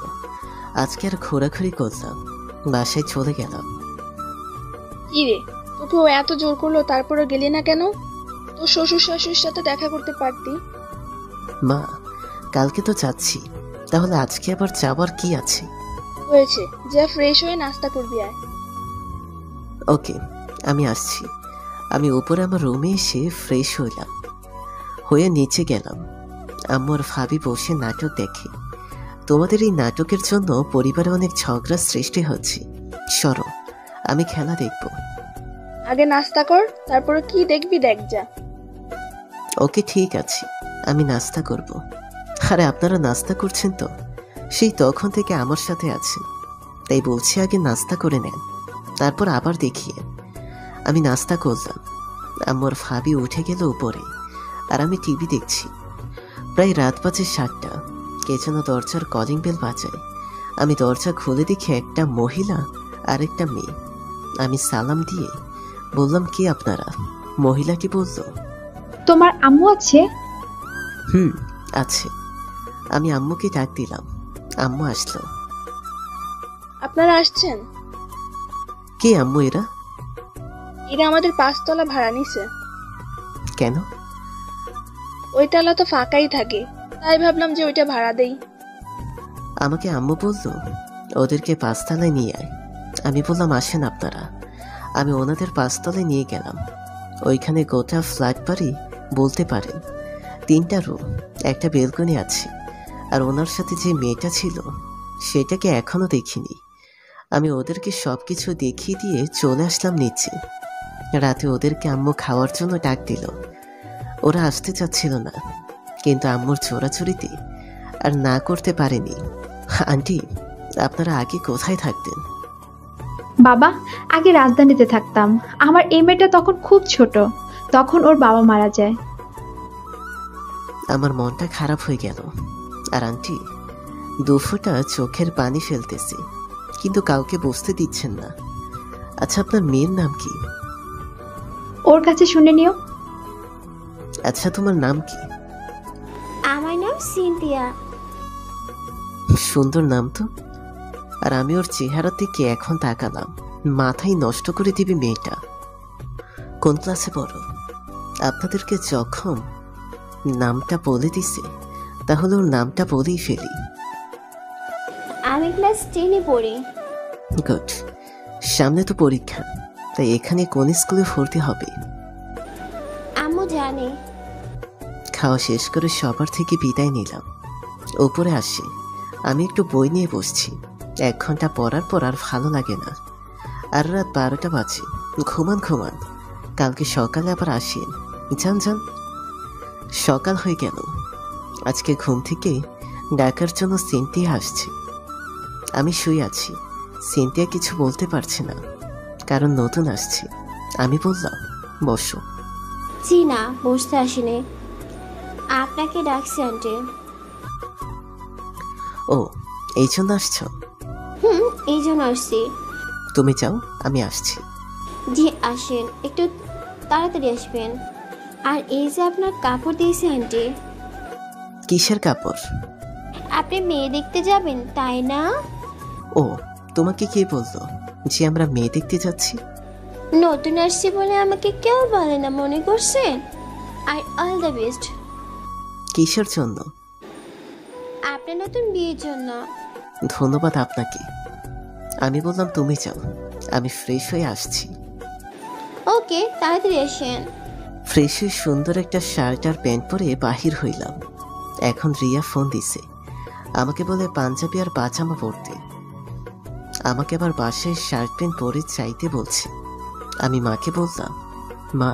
আজকে আর ঘোরাঘুরি করলাম, বাসায় চলে গেলাম। কি রে, তোকে ও এত জোর করলো তারপরে গেলি না কেন? তোর শ্বশুর শাশুড়ির সাথে দেখা করতে পারতি। মা, কালকে তো যাচ্ছি, তাহলে আজকে আবার যাবার কি আছে? হয়েছে, যা ফ্রেশ হয়ে নাস্তা করবি আয়। ওকে, আমি আসছি। আমি উপরে আমার রুমে এসে ফ্রেশ হয়ে নিচে গেলাম। আম্মু আর ভাবি বসে নাটক দেখে। তোমাদের এই নাটকের জন্য পরিবারে অনেক ঝগড়া সৃষ্টি হচ্ছে। সরো, আমি খেলা দেখব। আগে নাস্তা কর, তারপরে কি দেখবি দেখ যা। ওকে ঠিক আছে, আমি নাস্তা করব। আরে আপনারা নাস্তা করছেন তো? সেই তখন থেকে আমার সাথে আছেন, তাই বলছি আগে নাস্তা করে নেন, তারপর আবার দেখিয়ে। আমি নাস্তা করলাম। আমার ভাবি উঠে গেল উপরে, আর আমি টিভি দেখছি। প্রায় রাত বাজে 7টা। কে যেন দরজার কলিং বেল বাজায়। আমি দরজা খুলে দেখি একটা মহিলা আর একটা মেয়ে। আমি সালাম দিয়ে বললাম, কি আপনারা? মহিলাটি বলল, তোমার আম্মু আছে? আছে। আমি আম্মুকে ডাক দিলাম। আম্মু আসলো। আপনারা আসছেন? কে আম্মু এরা? এরা আমাদের 5 তলা ভাড়া নিছে। কেন? ওই তলা তো ফাঁকাই থাকে, তাই ভাবলাম যে ওইটা ভাড়া দেই। আমাকে আম্মু বলল, ওদেরকে 5 তলায় নিয়ে আয়। আমি বললাম, আসেন আপনারা। আমি ওনাদের 5 তলায় নিয়ে গেলাম। ওইখানে গোটা ফ্ল্যাট বাড়ি বলতে পারেন। 3টা রুম, একটা বেলকনি আছে। আর ওনার সাথে যে মেয়েটা ছিল সেটাকে এখনো দেখিনি। আমি ওদেরকে সবকিছু দেখিয়ে দিয়ে চলে আসলাম নিচে। রাতে ওদেরকে আম্মু খাওয়ার জন্য ডাক দিল। ওরা আসতে চাচ্ছিল না, কিন্তু আম্মুর চোরাচুরিতে আর না করতে পারেনি। আন্টি, আপনারা আগে কোথায় থাকতেন? বাবা, আগে রাজধানীতে থাকতাম। আমার এই মেয়েটা তখন খুব ছোট, তখন ওর বাবা মারা যায়। আমার মনটা খারাপ হয়ে গেল। আর আন্টি 2 ফোঁটা চোখের পানি ফেলতেছে, কিন্তু কাউকে বুঝতে দিচ্ছেন না। আচ্ছা, আপনার মেয়ের নাম কি? ওর কাছে শুনে নিও। আচ্ছা, তোমার নাম কি? আমার নাম সিনথিয়া। সুন্দর নাম তো। আর আমি ওর চেহারা থেকে এখন তাকালাম, মাথায় নষ্ট করে দিবে মেয়েটা। কোন ক্লাসে পড়ো? আপনাদেরকে যখন নামটা বলে দিছে, তাহলে ওর নামটা বলেই ফেলি। আমি ক্লাস 10-এ পড়ি। গুড। সামনে তো পরীক্ষা, তাই এখানে কোন স্কুলে ভর্তি হবে? আম্মু জানে। খাওয়া শেষ করে সবার থেকে বিদায় নিলাম। উপরে আসি। আমি একটু বই নিয়ে বসছি। 1 ঘন্টা পড়ার পর আর ভালো লাগে না। আর রাত 12টা বাজে। ঘুমান। কালকে সকালে আবার আসেন। যান। সকাল হয়ে গেল। আজকে ঘুম থেকে ডাকার জন্য সিনথিয়া আসছে। আমি শুয়ে আছি। সিনথিয়া কিছু বলতে পারছে না, কারণ নতুন আসছে। আমি বললাম, বসো। জি না, বসতে আসিনি, আপনাকে ডাকছি আন্টি। ও, এই জন্য আসছো? এই জন্য আসছি। তুমি যাও, আমি আসছি। জি আসেন, একটু তাড়াতাড়ি আসবেন। আর এই যে আপনার কাপড় দিয়েছি আন্টি। কিসের কাপড়? আপনি মেয়ে দেখতে যাবেন তাই না? ও, তোমাকে কে বললো যে আমরা মেয়ে দেখতে যাচ্ছি? নতুন আসছি বলে আমাকে কেউ বলে না, মনে করছেন? আর অল দ্য বেস্ট। কিসের জন্য? আপনার নতুন বিয়ের জন্য। ধন্যবাদ আপনাকে। আমি বললাম, তুমি যাও, আমি ফ্রেশ হয়ে আসছি। ওকে, তাড়াতাড়ি আসেন। ফ্রেশ হয়ে সুন্দর একটা শার্ট আর প্যান্ট পরে বাহির হইলাম। এখন রিয়া ফোন দিছে, আমাকে বলে পাঞ্জাবি আর পাজামা পরতে। আমাকে আবার বাসায় শার্ট প্যান্ট পরে চাইতে বলছে। আমি মাকে বললাম, মা,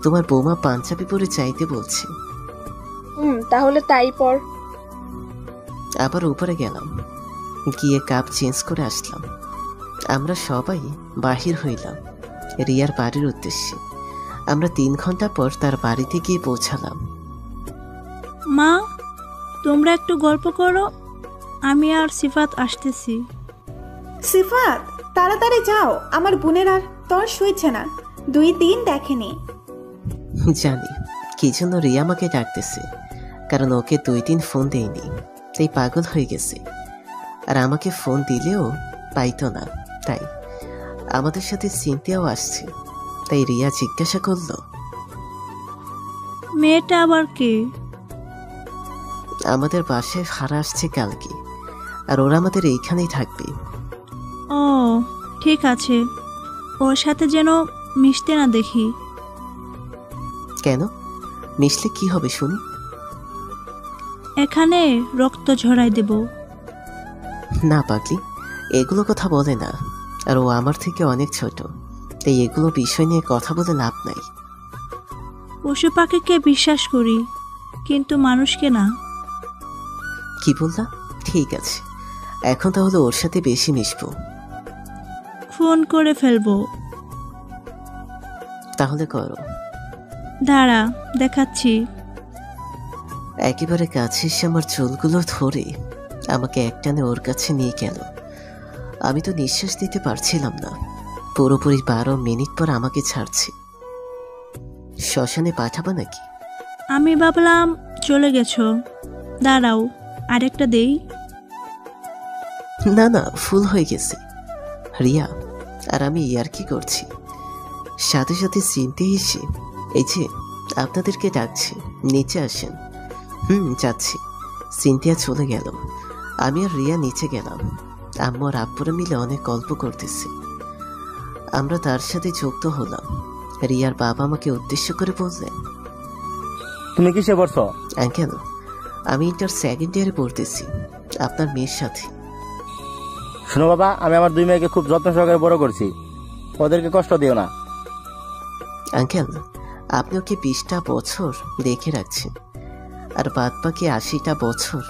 তোমার বৌমা পাঞ্জাবি পরে চাইতে বলছে। তাহলে তাই পর। আবার উপরে গেলাম, গিয়ে কাপ চেঞ্জ করে আসলাম। আমরা সবাই বাহির হইলাম রিয়ার বাড়ির উদ্দেশ্যে। আমরা 3 ঘন্টা পর তার বাড়িতে গিয়ে পৌঁছালাম। মা, তোমরা একটু গল্প করো, আমি আর সিফাত আসতেছি। সিফাত, তাড়াতাড়ি যাও, আমার বোনের আর তোর শুইছে না, 2 দিন দেখেনি। জানি কি জন্য রিয়া আমাকে ডাকতেছে, কারণ ওকে 2 দিন ফোন দেয়নি, তাই পাগল হয়ে গেছে। আর আমাকে ফোন দিলেও পাইতো না, তাই আমাদের সাথে সিনথিয়াও আসছে। তাই রিয়া জিজ্ঞাসা করলো, মেয়েটা আবার কে? আমাদের বাসায় ভাড়া আসছে কালকে, আর ওরা আমাদের এইখানেই থাকবে। ও ঠিক আছে, ওর সাথে যেন মিশতে না দেখি। কেন? মিশলে কি হবে শুনি? এখানে রক্ত ঝরাই দেব। না পাগলি, এগুলো কথা বলে না। আর ও আমার থেকে অনেক ছোট, তাই এগুলো বিষয় নিয়ে কথা বলে লাভ নাই। পশু পাখিকে বিশ্বাস করি, কিন্তু মানুষকে না। কি বললা? ঠিক আছে, এখন তাহলে ওর সাথে বেশি মিশবো। ফোন করে ফেলবো। তাহলে করো। দাঁড়া, দেখাচ্ছি। একেবারে কাছে এসে আমার চুলগুলো ধরে আমাকে একটানে ওর কাছে নিয়ে গেল। আমি তো নিঃশ্বাস দিতে পারছিলাম না। পুরোপুরি 12 মিনিট পর আমাকে ছাড়ছে। শ্মশানে পাঠাবা নাকি? আমি ভাবলাম চলে গেছো। দাঁড়াও, আরেকটা দেই। না না, ফুল হয়ে গেছে। রিয়া আর আমি ইয়ার্কি করছি, সাথে সাথে চিনতে এসে এই যে আপনাদেরকে ডাকছি, নিচে আসেন। যাচ্ছি। সিনথিয়া চলে গেল, আমি আর রিয়া নিচে গেলাম। আম্মু আর আব্বুরা মিলে অনেক গল্প করতেছি। আমরা তার সাথে যুক্ত হলাম। রিয়ার বাবা আমাকে উদ্দেশ্য করে বললেন, তুমি কিসে পড়ছো? আঙ্কেল, আমি ইন্টার সেকেন্ড ইয়ারে পড়তেছি, আপনার মেয়ের সাথে। শোনো বাবা, আমি আমার 2 মেয়েকে খুব যত্ন সহকারে বড় করছি, ওদেরকে কষ্ট দিও না। আঙ্কেল, আপনি ওকে 20টা বছর দেখে রাখছেন, আর বাদ বাকি 80টা বছর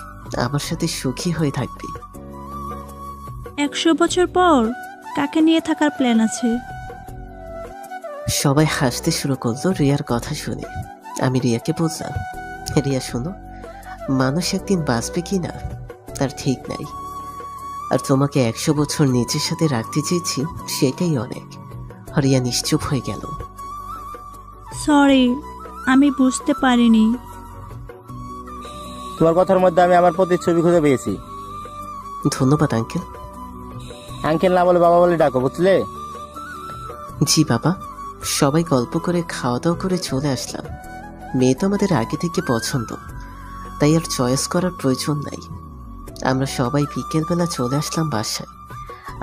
আমার সাথে সুখী হয়ে থাকবে। 100 বছর পর কাকে নিয়ে থাকার প্ল্যান আছে? সবাই হাসতে শুরু করলো রিয়ার কথা শুনে। আমি রিয়াকে বললাম, রিয়া শোনো, মানুষ একদিন বাঁচবে কি না তার ঠিক নাই, আর তোমাকে 100 বছর নিজের সাথে রাখতে চেয়েছি, সেটাই অনেক। রিয়া নিশ্চুপ হয়ে গেল। সরি, আমি বুঝতে পারিনি। তোমার কথার মধ্যে আমি আমার প্রতিচ্ছবি খুঁজে পেয়েছি। ধন্যবাদ আঙ্কেল। আঙ্কেল না বলে বাবা বলে ডাকো, বুঝলে? জি বাবা। সবাই গল্প করে খাওয়া দাওয়া করে চলে আসলাম। মেয়ে তো আমাদের আগে থেকে পছন্দ, তাই আর চয়েস করার প্রয়োজন নাই। আমরা সবাই বিকেলবেলা চলে আসলাম বাসায়।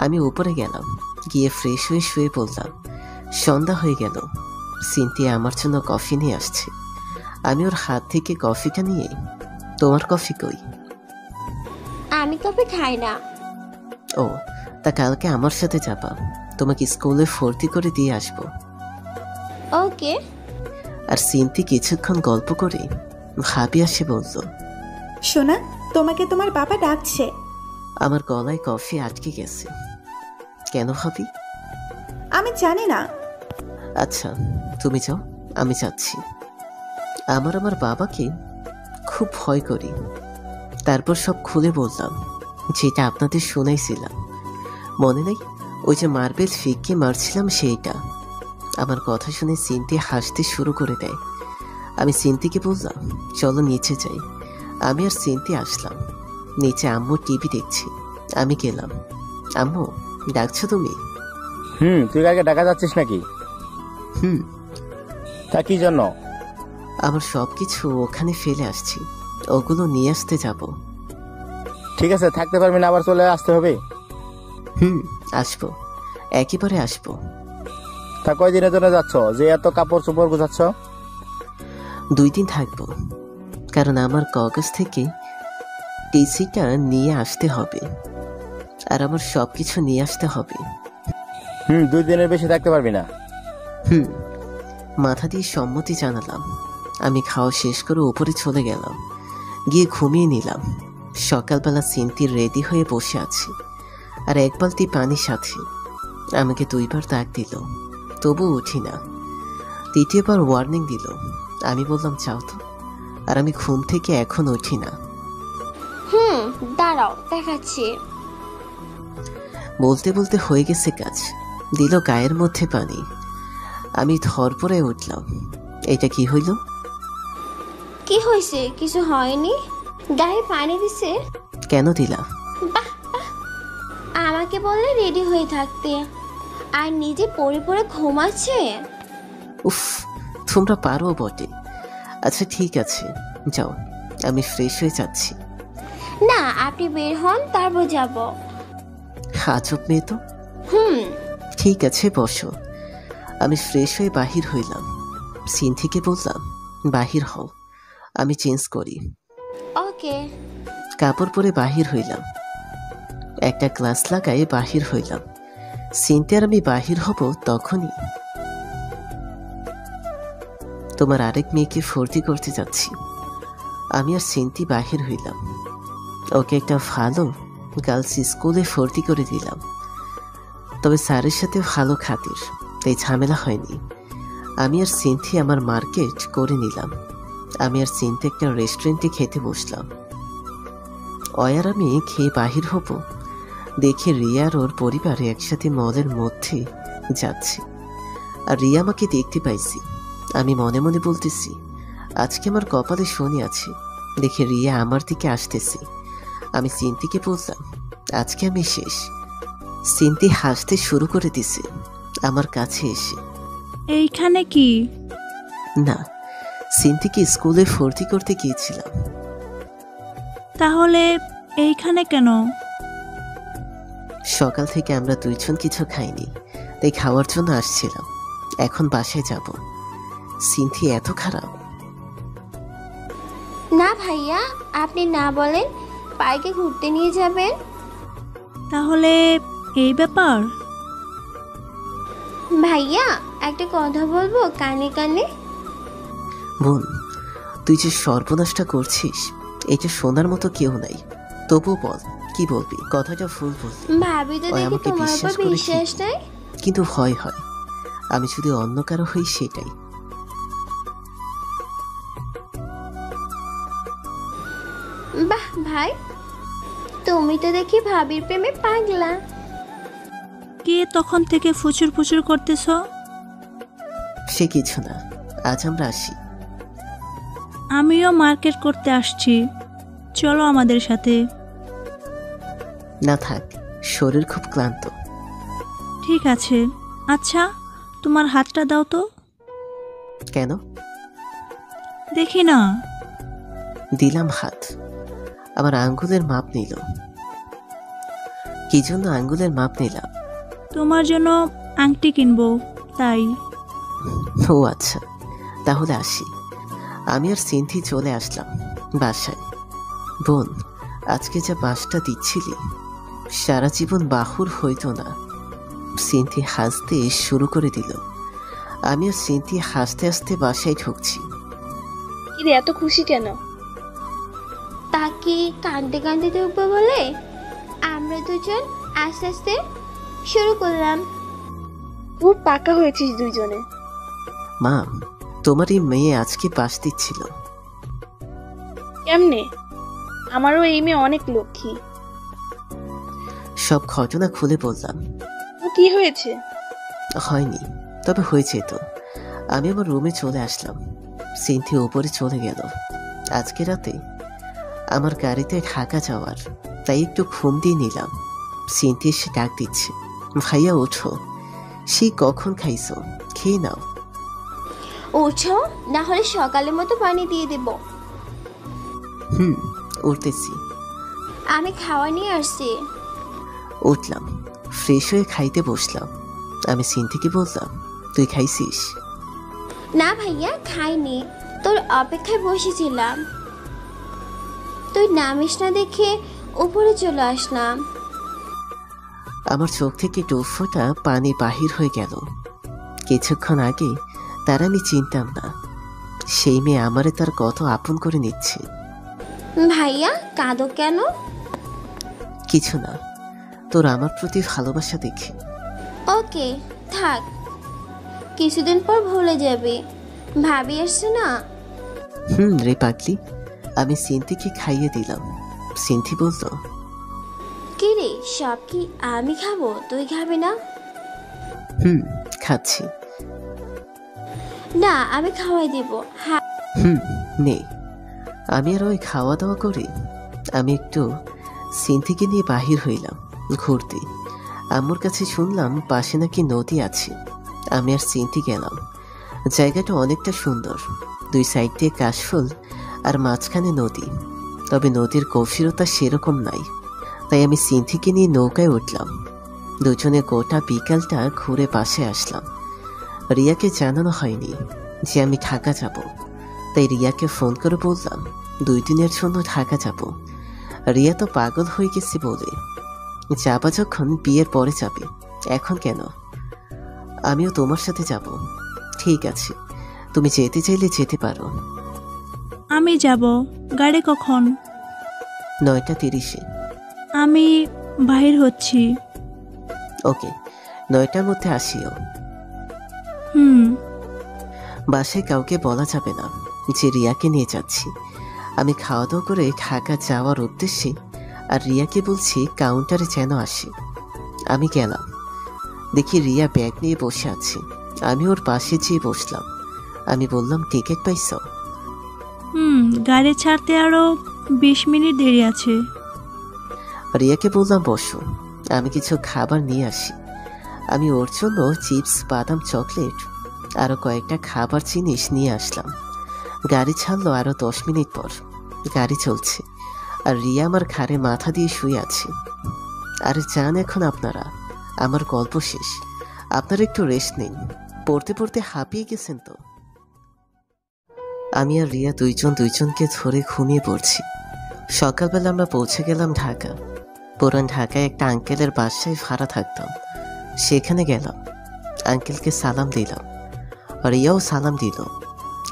আমি উপরে গেলাম, গিয়ে ফ্রেশ হয়ে শুয়ে পড়লাম। সন্ধ্যা হয়ে গেল। সিনথিয়া আমার জন্য কফি নিয়ে আসছে। আমি ওর হাত থেকে কফিটা নিয়ে, তোমার কফি কই? আমি কফি খাই না। ও, তা কালকে আমার সাথে যাবা, তোমাকে স্কুলে ভর্তি করে দিয়ে আসবো। ওকে। আর সিনথি কিছুক্ষণ গল্প করে ভাবি আসে বলল, সোনা, তোমাকে তোমার বাবা ডাকছে। আমার গলায় কফি আটকে গেছে। কেন ভাবি? আমি জানি না। আচ্ছা, তুমি যাও, আমি যাচ্ছি। আমার বাবাকে খুব ভয় করি। তারপর সব খুলে বললাম, যেটা আপনাদের শোনাইছিলাম। মনে নেই, ওই যে মার্বেল ফিককে মারছিলাম সেইটা। আমার কথা শুনে সিনথি হাসতে শুরু করে দেয়। আমি সিনথিকে বললাম, চলো নিচে যাই। আমি আর সিনথি আসলাম। নিচে আম্মু টিভি দেখছি। আমি গেলাম। আম্মু, ডাকছো তুমি? তুই কাকে ডাকা যাচ্ছিস নাকি? তা কি জন্য? আমার সবকিছু ওখানে ফেলে আসছি, ওগুলো নিয়ে আসতে যাব। ঠিক আছে, থাকতে পারবি না, আবার চলে আসতে হবে। আসবো, একেবারে আসবো। তা কয়দিনের জন্য যাচ্ছ যে এত কাপড় চোপড় গুছাচ্ছ? 2 দিন থাকবো, কারণ আমার কাগজ থেকে টিসিটা নিয়ে আসতে হবে, আর আমার সবকিছু নিয়ে আসতে হবে। 2 দিনের বেশি থাকতে পারবি না। মাথা দিয়ে সম্মতি জানালাম। আমি খাওয়া শেষ করে উপরে চলে গেলাম, গিয়ে ঘুমিয়ে নিলাম। সকালবেলা সিনথি রেডি হয়ে বসে আছি, আর 1 বালতি পানি সাথে। আমাকে 2 বার ডাক দিল, তবু উঠি না। 3য় বার ওয়ার্নিং দিল। আমি বললাম, যাও তো। আর আমি ঘুম থেকে এখন উঠি না। দাঁড়াও, দেখাচ্ছি। বলতে বলতে হয়ে গেছে কাজ। দিল গায়ের মধ্যে পানি। আমি ধরপড়ে উঠলাম। এটা কি হইল? কি হয়েছে? কিছু হয়নি। গায়ে পানি দিছে। কেন দিলা? আমাকে বললে রেডি হয়ে থাকতে, আর নিজে পড়ে পড়ে ঘুমাচ্ছে। উফ, তোমরা পারো বটে। আচ্ছা ঠিক আছে, যাও, আমি ফ্রেশ হয়ে যাচ্ছি। না, আপনি বের হন, তারপর যাব। আজব মেয়ে তো। ঠিক আছে, বসো। আমি ফ্রেশ হয়ে বাহির হইলাম। সিনথিকে বললাম, বাহির হও, আমি চেঞ্জ করি। ওকে। কাপড় পরে বাহির হইলাম। একটা ক্লাস লাগায় বাহির হইলাম। সিনথি আর আমি বাহির হব তখনই তোমার আরেক মেয়েকে ভর্তি করতে যাচ্ছি। আমি আর সিনথি বাহির হইলাম। ওকে একটা ভালো গার্লস স্কুলে ভর্তি করে দিলাম। তবে স্যারের সাথে ভালো খাতির, তাই ঝামেলা হয়নি। আমি আর সিনথি আমার মার্কেট করে নিলাম। আমি আর সিনথি একটা রেস্টুরেন্টে খেতে বসলাম। অয়ার আমি খেয়ে বাহির হব, দেখে রিয়া আর ওর পরিবার একসাথে মলের মধ্যে যাচ্ছে। আর রিয়া আমাকে দেখতে পাইছি। আমি মনে মনে বলতেছি, আজকে আমার কপালে শনি আছে। দেখে রিয়া আমার দিকে আসতেছে। আমি সিনথিকে বললাম, আজকে আমি শেষ। সিনথি হাসতে শুরু করে দিছে আমার কাছে এসে। এইখানে কি? না, সিনথিকে স্কুলে ভর্তি করতে গিয়েছিলাম। তাহলে এইখানে কেন? সকাল থেকে আমরা দুইজন কিছু খাইনি, তাই খাওয়ার জন্য আসছিলাম। এখন বাসায় যাব। সিনথি এত খারাপ? না ভাইয়া, আপনি না বলেন পার্কে ঘুরতে নিয়ে যাবেন। তাহলে এই ব্যাপার? ভাইয়া একটা কথা বলবো কানে কানে। বোন, তুই যে সর্বনাশটা করছিস, এটা শোনার মতো কেউ নাই। তবু বল, কি বলবি? কথাটা ভুল বলবি। ভাবি তো ওই দেখি আমাকে তোমার বিশ্বাস উপর করে বিশ্বাস নাই। কিন্তু ভয় হয় আমি যদি অন্য কারো হই সেটাই। বাহ ভাই, তুমি তো দেখি ভাবির প্রেমে পাগলা। কে তখন থেকে ফুচুর ফুচুর করতেছ? সে কিছু না, আজ আমরা আসি। আমিও মার্কেট করতে আসছি, চলো আমাদের সাথে। না থাক, শরীর খুব ক্লান্ত। ঠিক আছে। আচ্ছা, তোমার হাতটা দাও তো। কেন? দেখি না। দিলাম হাত। আমার আঙ্গুলের মাপ নিল। কি জন্য আঙ্গুলের মাপ নিলাম? তোমার জন্য আংটি কিনবো, তাই। ও আচ্ছা, তাহলে আসি। আমি আর সিনথি চলে আসলাম বাসায়। বোন, আজকে যা বাসটা দিচ্ছিলি, সারা জীবন বাহুর হইতো না। সিনথি হাসতে শুরু করে দিল। আমি আর সিনথি হাসতে হাসতে বাসায় ঢুকছি। কিরে এত খুশি কেন? তাকে কাঁদতে কাঁদতে ঢুকবো বলে আমরা দুজন আস্তে আস্তে শুরু করলাম। খুব পাকা হয়েছিস দুইজনে। মা, তোমার এই মেয়ে আজকে বাস দিচ্ছিল। কেমনে? আমারও এই মেয়ে অনেক লক্ষ্মী। সব ঘটনা খুলে বললাম। তো কি হয়েছে? হয়নি, তবে হয়েছে তো। আমি আমার রুমে চলে আসলাম। সিনথি উপরে চলে গেল। আজকে রাতে আমার গাড়িতে ঢাকা যাওয়ার, তাই একটু ঘুম দিয়ে নিলাম। সিনথি এসে ডাক দিচ্ছে, ভাইয়া ওঠো। সেই কখন খাইছো, খেয়ে নাও। উঠো, না হলে সকালের মতো পানি দিয়ে দেব। উঠতেছি। আমি খাওয়া নিয়ে আসছি। উঠলাম, ফ্রেশ হয়ে খাইতে বসলাম। আমি সিনথিকে বললাম, তুই খাইছিস? না ভাইয়া, খাইনি, তোর অপেক্ষায় বসেছিলাম। তুই নামিস না দেখে উপরে চলে আসলাম। আমার চোখ থেকে ডোফোটা পানি বাহির হয়ে গেল। কিছুক্ষণ আগে তার আমি চিনতাম না, সেই মেয়ে আমারে তার কত আপন করে নিচ্ছে। ভাইয়া কাঁদো কেন? কিছু না, তোর আমার প্রতি ভালোবাসা দেখে। ওকে থাক, কিছুদিন পর ভুলে যাবে। ভাবি আসছে না। রে পাগলি। আমি সিনথিকে খাইয়ে দিলাম। সিনথি বলল, কি রে, সব কি আমি খাবো, তুই খাবি না? খাচ্ছি। না, আমি খাওয়াই দেব। নে। আমি আর ওই খাওয়া দাওয়া করি আমি একটু সিনথিকে নিয়ে বাহির হইলাম ঘুরতে। আম্মুর কাছে শুনলাম পাশে নাকি নদী আছে। আমি আর সিনথি গেলাম। জায়গাটা অনেকটা সুন্দর, দুই সাইড দিয়ে কাশফুল আর মাঝখানে নদী। তবে নদীর গভীরতা সেরকম নাই, তাই আমি সিনথিকে নিয়ে নৌকায় উঠলাম। দুজনে গোটা বিকালটা ঘুরে পাশে আসলাম। রিয়াকে জানানো হয়নি যে আমি ঢাকা যাব, তাই রিয়াকে ফোন করে বললাম 2 দিনের জন্য ঢাকা যাব। রিয়া তো পাগল হয়ে গেছে বলে যাবা যখন বিয়ের পরে যাবে, এখন কেন? আমিও তোমার সাথে যাব। ঠিক আছে, তুমি যেতে চাইলে যেতে পারো। আমি যাব। গাড়ি কখন? 9:30-এ। আমি বাহির হচ্ছি। ওকে, 9টার মধ্যে আসিও। হুম। বাসায় কাউকে বলা যাবে না যে রিয়াকে নিয়ে যাচ্ছি। আমি খাওয়া দাওয়া করে ঢাকা যাওয়ার উদ্দেশ্যে, আর রিয়াকে বলছি কাউন্টারে যেন আসে। আমি গেলাম, দেখি রিয়া ব্যাগ নিয়ে বসে আছে। আমি ওর পাশে যেয়ে বসলাম। আমি বললাম, টিকিট পাইছ? গাড়ি ছাড়তে আরো 20 মিনিট দেরি আছে। রিয়াকে বললাম, বসো, আমি কিছু খাবার নিয়ে আসি। আমি ওর জন্য চিপস, বাদাম, চকলেট আরো কয়েকটা খাবার জিনিস নিয়ে আসলাম। গাড়ি ছাড়লো আরো 10 মিনিট পর। গাড়ি চলছে, আর রিয়া আমার ঘাড়ে মাথা দিয়ে শুয়ে আছে। আরে যান এখন আপনারা, আমার গল্প শেষ। আপনারা একটু রেস্ট নিন, পড়তে পড়তে হাঁপিয়ে গেছেন তো। আমি আর রিয়া দুইজনকে ধরে ঘুমিয়ে পড়ছি। সকালবেলা আমরা পৌঁছে গেলাম ঢাকা। পুরান ঢাকায় একটা আঙ্কেলের বাসায় ভাড়া থাকতাম। সেখানে গেলাম, আঙ্কেলকে সালাম দিলাম, রিয়াও সালাম দিল।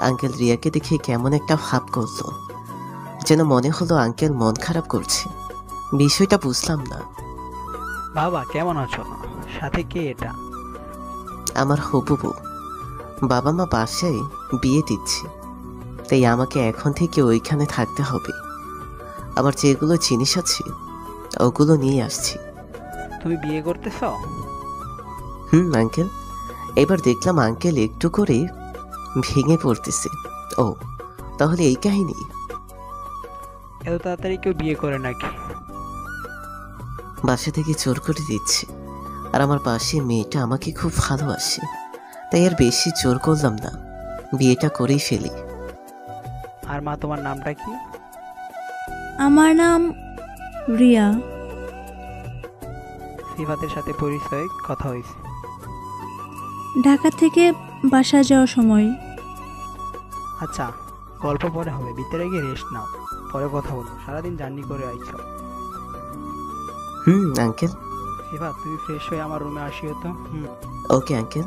আঙ্কেল রিয়াকে দেখে কেমন একটা ভাব করলো, যেন মনে হলো আঙ্কেল মন খারাপ করছে। বিষয়টা বুঝলাম না। বাবা কেমন আছো? সাথে কে এটা? আমার হবু বউ। বাবা মা বাসায় বিয়ে দিচ্ছে, তাই আমাকে এখন থেকে ওইখানে থাকতে হবে। আমার যেগুলো জিনিস আছে ওগুলো নিয়ে আসছি। তুমি বিয়ে করতেছ? আঙ্কেল। এবার দেখলাম আঙ্কেল একটু করে ভেঙে পড়তেছে। ও, তাহলে এই কাহিনী? এত তাড়াতাড়ি কেউ বিয়ে করে নাকি? বাসা থেকে জোর করে দিচ্ছে, আর আমার পাশে মেয়েটা আমাকে খুব ভালোবাসে, তাই আর বেশি জোর করলাম না, বিয়েটা করেই ফেলি। আর মা, তোমার নামটা কি? আমার নাম রিয়া। সিফাতের সাথে পরিচয়, কথা হয়েছে। ঢাকা থেকে বাসা যাওয়ার সময়। আচ্ছা, গল্প পরে হবে, ভিতরে গিয়ে রেস্ট নাও, পরে কথা বলবো। সারাদিন জার্নি করে আইছো। আঙ্কেল। সিফাত, তুমি ফ্রেশ হয়ে আমার রুমে আসিও তো। Okay uncle.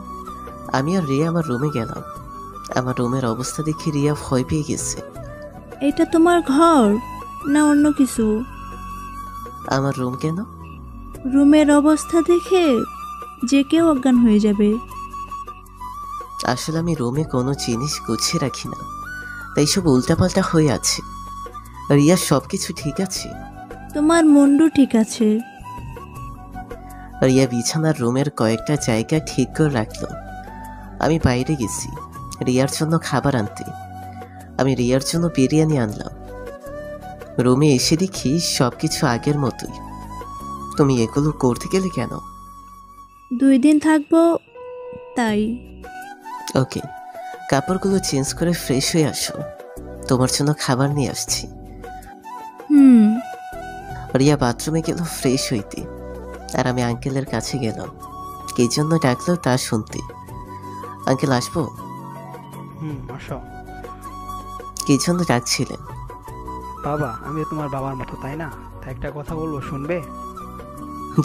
আমি আর রিয়া আমার রুমে গেলাম। আমার রুমের অবস্থা দেখে রিয়া ভয় পেয়ে গেছে। এটা তোমার ঘর না অন্য কিছু? আমার রুম কেন? রুমের অবস্থা দেখে যে কেউ অজ্ঞান হয়ে যাবে। আসলে আমি রুমে কোনো জিনিস গুছিয়ে রাখি না, তাই সব উল্টাপাল্টা হয়ে আছে। রিয়া, সবকিছু ঠিক আছে? তোমার মুন্ডু ঠিক আছে। রিয়া বিছানার রুমের কয়েকটা জায়গা ঠিক করে রাখলো। আমি বাইরে গেছি রিয়ার জন্য খাবার আনতে। আমি রিয়ার জন্য বিরিয়ানি আনলাম। রুমে এসে দেখি সবকিছু আগের মতোই। তুমি এগুলো করতে গেলে কেন? 2 দিন থাকবো তাই। ওকে, কাপড়গুলো চেঞ্জ করে ফ্রেশ হয়ে আসো, তোমার জন্য খাবার নিয়ে আসছি। রিয়া বাথরুমে গেল ফ্রেশ হইতে, আর আমি আঙ্কেলের কাছে গেলাম। কে জন্য ডাকলো তা শুনতে। আঙ্কেল, আসবো? আসো। কে জন্য ডাকছিলেন? বাবা, আমি তোমার বাবার মতো, তাই না? তাই একটা কথা বলবো, শুনবে?